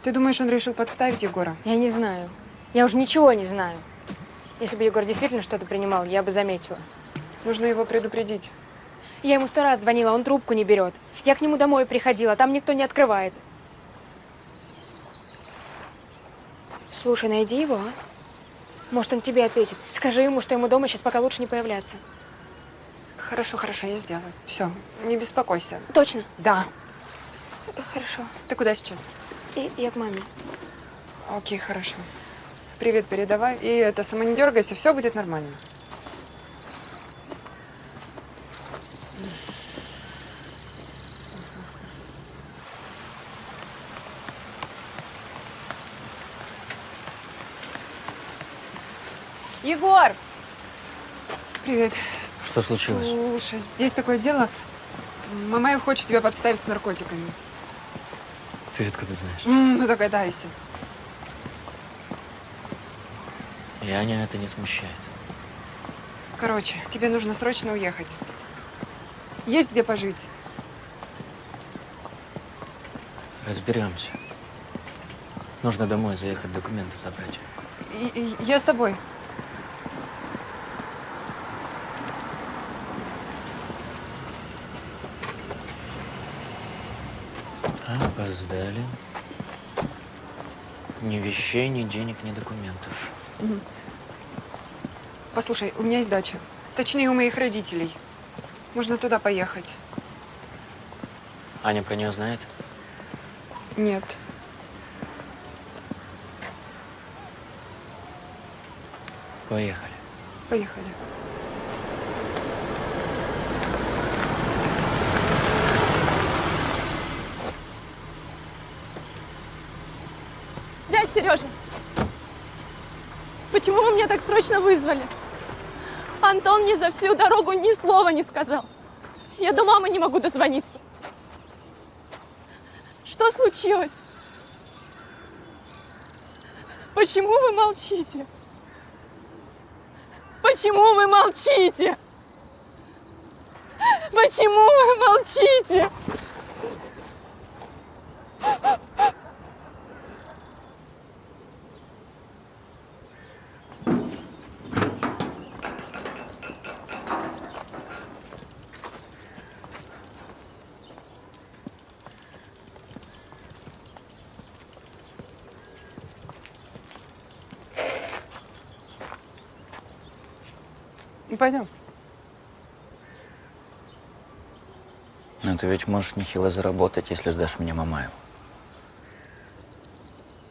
Ты думаешь, он решил подставить Егора? Я не знаю. Я уже ничего не знаю. Если бы Егор действительно что-то принимал, я бы заметила. Нужно его предупредить. Я ему 100 раз звонила, он трубку не берет. Я к нему домой приходила, там никто не открывает. Слушай, найди его, а? Может, он тебе ответит. Скажи ему, что ему дома сейчас пока лучше не появляться. Хорошо, хорошо, я сделаю. Все, не беспокойся. Точно? Да. Хорошо. Ты куда сейчас? Я к маме. Окей, хорошо. Привет передавай. И это, сама не дергайся, все будет нормально. Егор! Привет. Что случилось? Слушай, здесь такое дело. Мамаев хочет тебя подставить с наркотиками. Ты откуда знаешь? Ну, догадайся. И Аня это не смущает. Короче, тебе нужно срочно уехать. Есть где пожить? Разберемся. Нужно домой заехать, документы забрать. Я с тобой. Опоздали. Ни вещей, ни денег, ни документов. Угу. Послушай, у меня есть дача. Точнее, у моих родителей. Можно туда поехать. Аня про нее знает? Нет. Поехали. Поехали. Дядь Сережа, почему вы меня так срочно вызвали? Антон мне за всю дорогу ни слова не сказал. Я до мамы не могу дозвониться. Что случилось? Почему вы молчите? Почему вы молчите? Почему вы молчите? Пойдем. Но ты ведь можешь нехило заработать, если сдашь мне Мамаеву.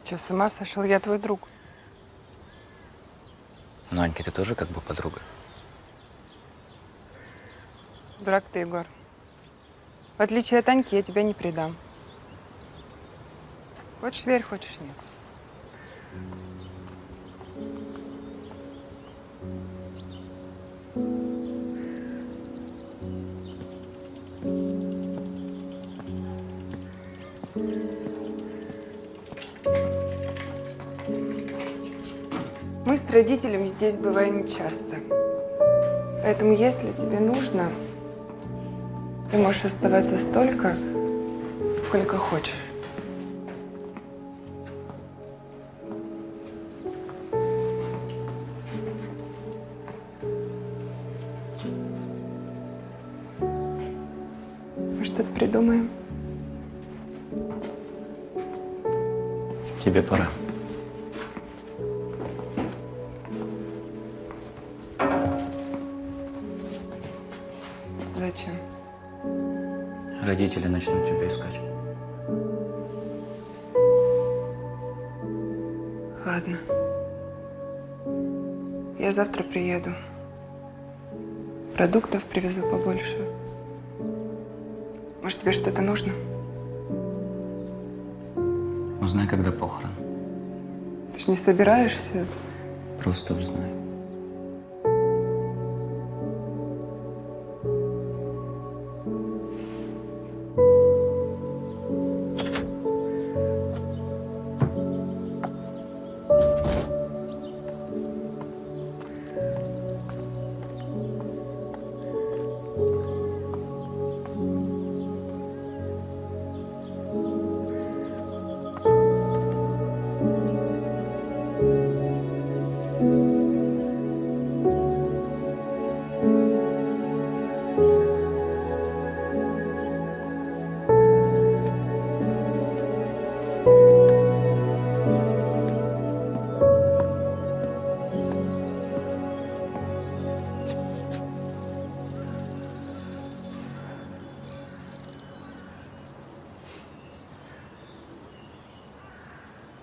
Что, с ума сошел? Я твой друг. Ну, Анька, ты тоже как бы подруга. Дурак ты, Егор. В отличие от Аньки, я тебя не предам. Хочешь верь, хочешь нет. Мы с родителями здесь бываем часто. Поэтому, если тебе нужно, ты можешь оставаться столько, сколько хочешь. Мы что-то придумаем. Тебе пора. Зачем? Родители начнут тебя искать. Ладно. Я завтра приеду. Продуктов привезу побольше. Может, тебе что-то нужно? Узнай, когда похорон. Ты ж не собираешься? Просто узнай.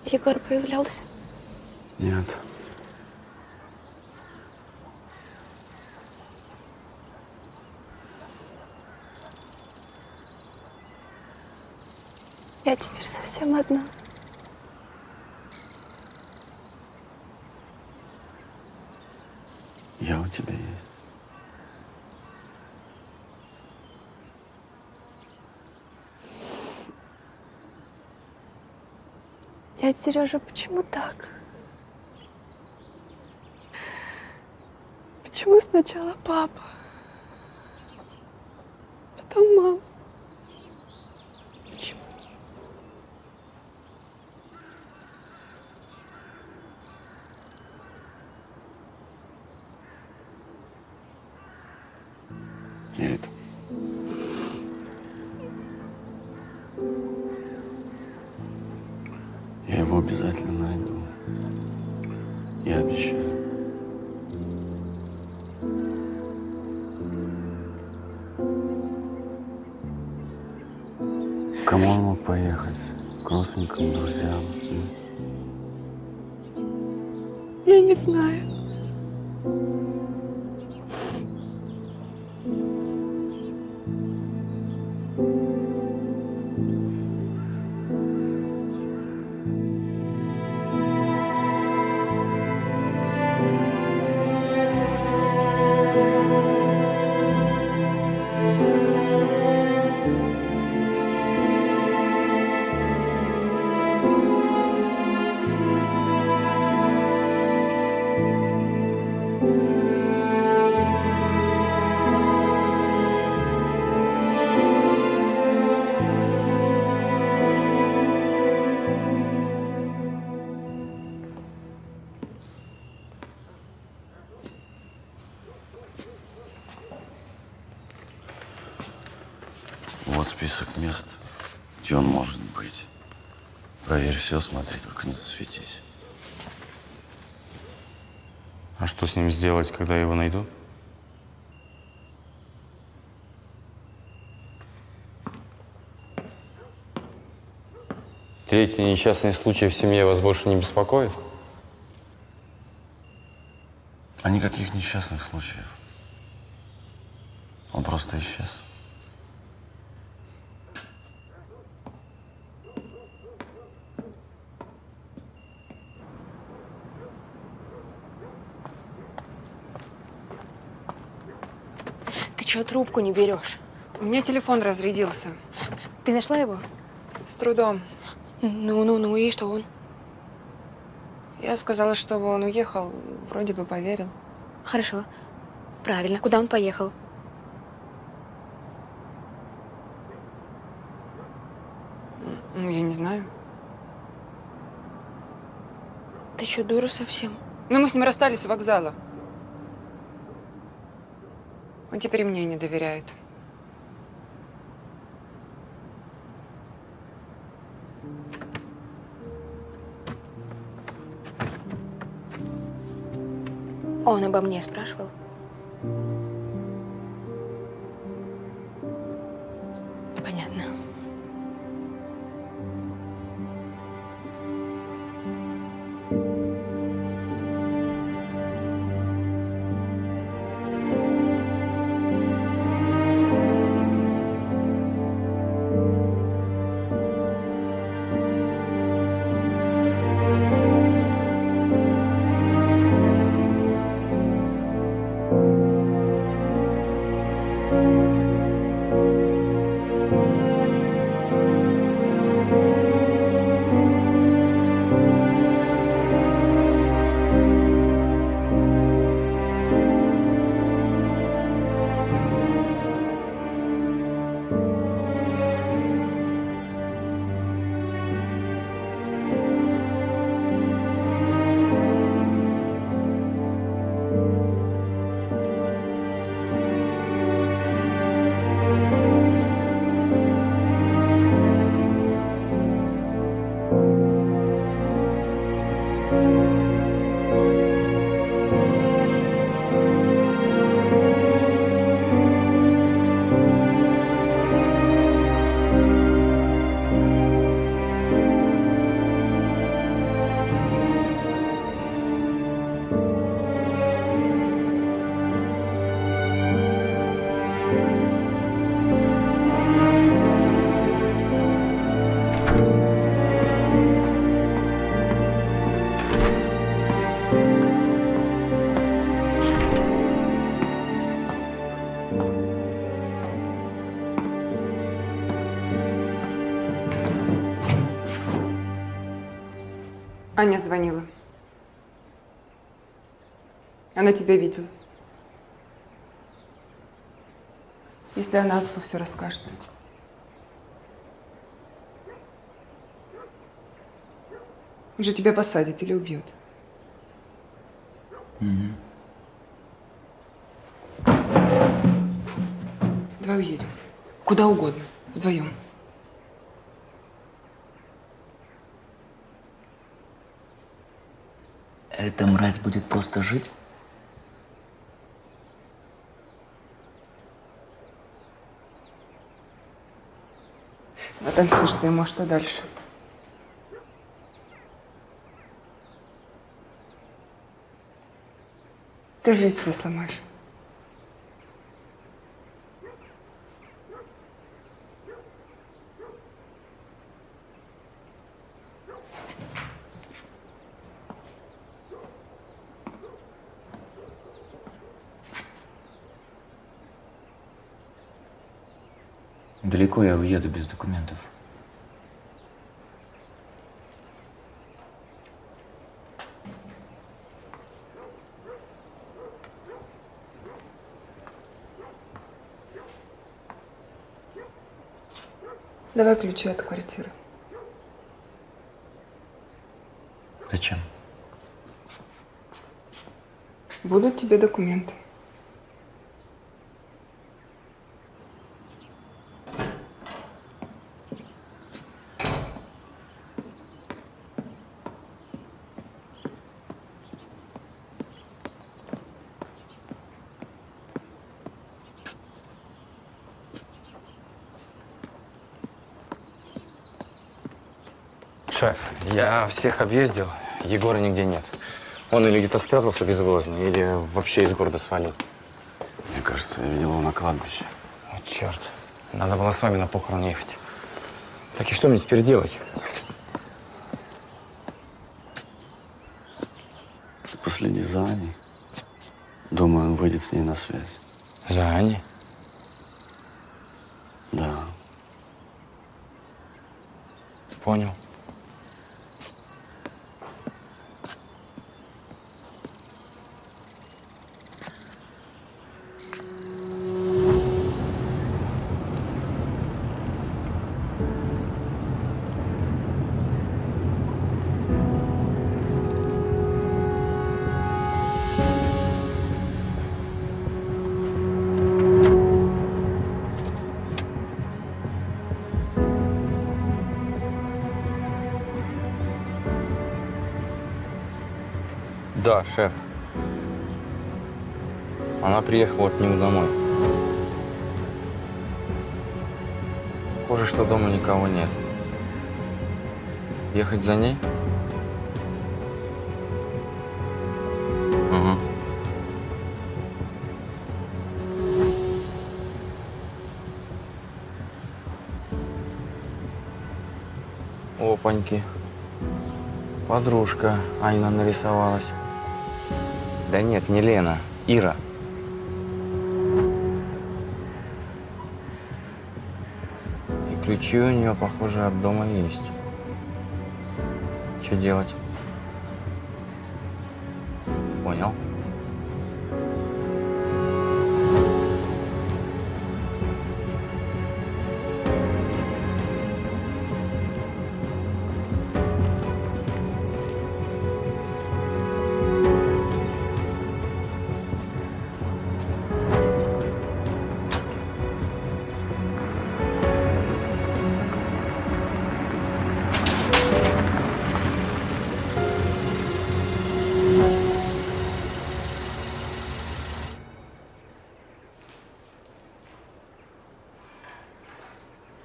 Егор появлялся? Нет. Я теперь совсем одна. Я у тебя есть. Дядя Сережа, почему так? Почему сначала папа, потом мама? Почему? Нет. Я его обязательно найду. Я обещаю. К кому он мог поехать? К родственникам, друзьям? Я не знаю. Вот список мест, где он может быть. Проверь все, смотри, только не засветись. А что с ним сделать, когда я его найду? Третий несчастный случай в семье вас больше не беспокоит? А никаких несчастных случаев. Он просто исчез. Ты чё трубку не берешь? У меня телефон разрядился. Ты нашла его? С трудом. Ну, и что он? Я сказала, чтобы он уехал. Вроде бы поверил. Хорошо. Правильно. Куда он поехал? Ну, я не знаю. Ты что, дура совсем? Ну, мы с ним расстались у вокзала. Он теперь мне не доверяет. Он обо мне спрашивал? Понятно. Аня звонила. Она тебя видела. Если она отцу все расскажет. Уже тебя посадят или убьют. Давай уедем. Куда угодно. Вдвоем. Эта мразь будет просто жить? Отомстишь ты ему, а что дальше? Ты жизнь себе сломаешь. Далеко я уеду без документов. Давай ключи от квартиры. Зачем? Будут тебе документы. Шеф, я всех объездил, Егора нигде нет. Он или где-то спрятался безвылазно, или вообще из города свалил. Мне кажется, я видел его на кладбище. О, черт. Надо было с вами на похорон ехать. Так и что мне теперь делать? Ты последи за Аней. Думаю, он выйдет с ней на связь. За Аней? Да. Понял. Да, шеф. Она приехала к нему домой. Похоже, что дома никого нет. Ехать за ней? Ага. Опаньки. Подружка Айна нарисовалась. Да нет, не Лена, Ира. И ключи у нее, похоже, от дома есть. Что делать? Понял.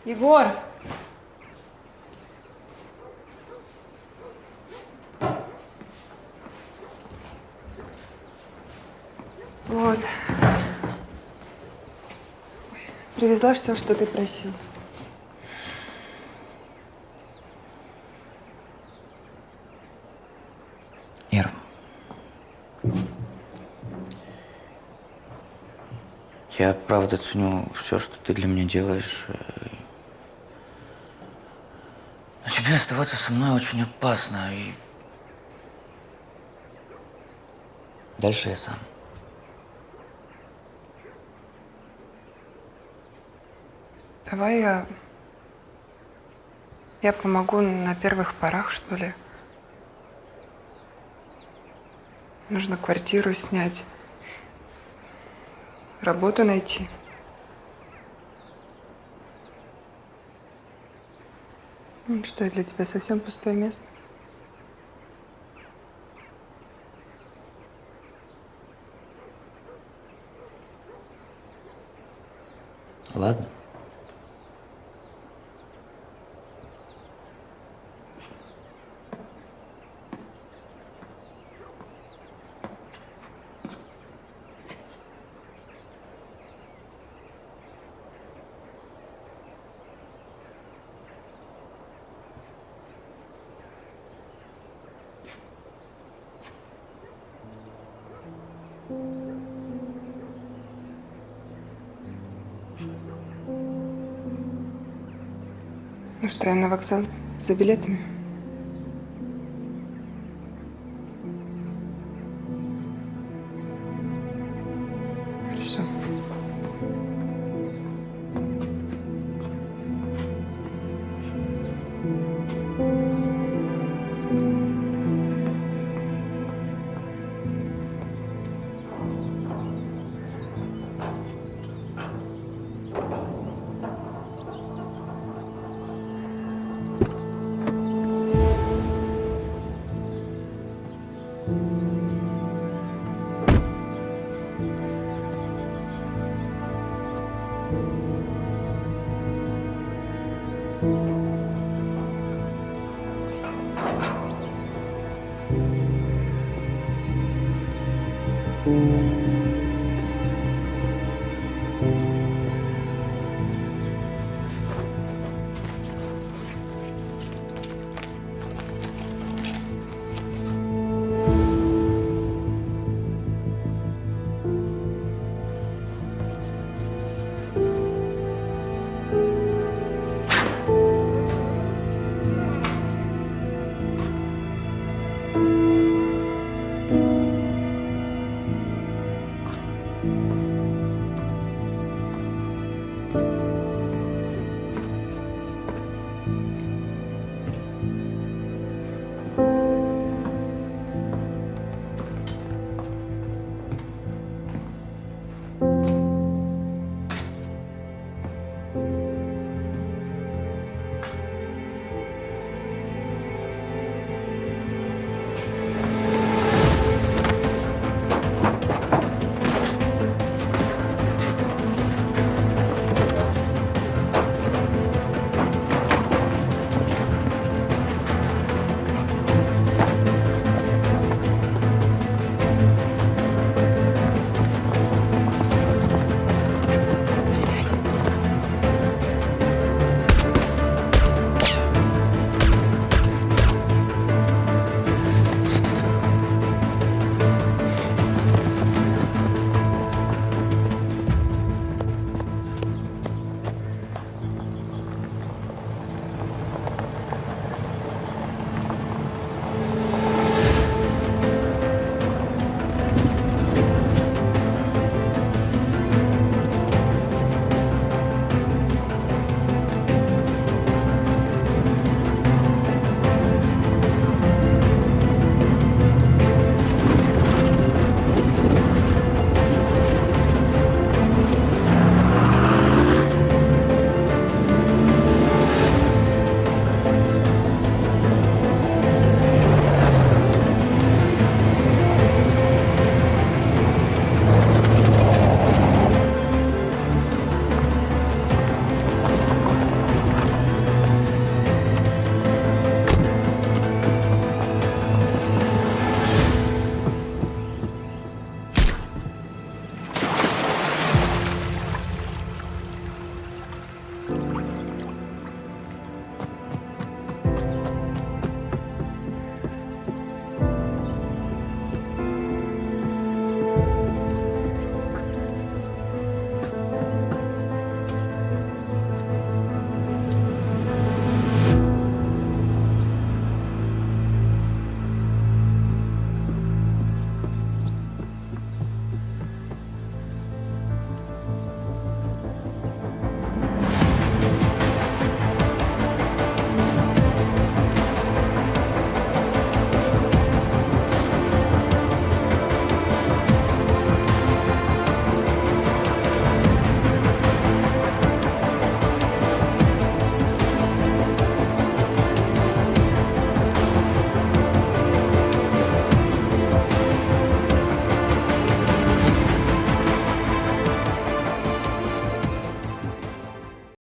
Егор! Вот. Привезла все, что ты просил. Ир. Я правда ценю все, что ты для меня делаешь. Но тебе оставаться со мной очень опасно. И дальше я сам. Давай я помогу на первых порах, что ли. Нужно квартиру снять, работу найти. Ну, что, для тебя совсем пустое место? Ладно. Ну что, я на вокзал за билетами? Хорошо.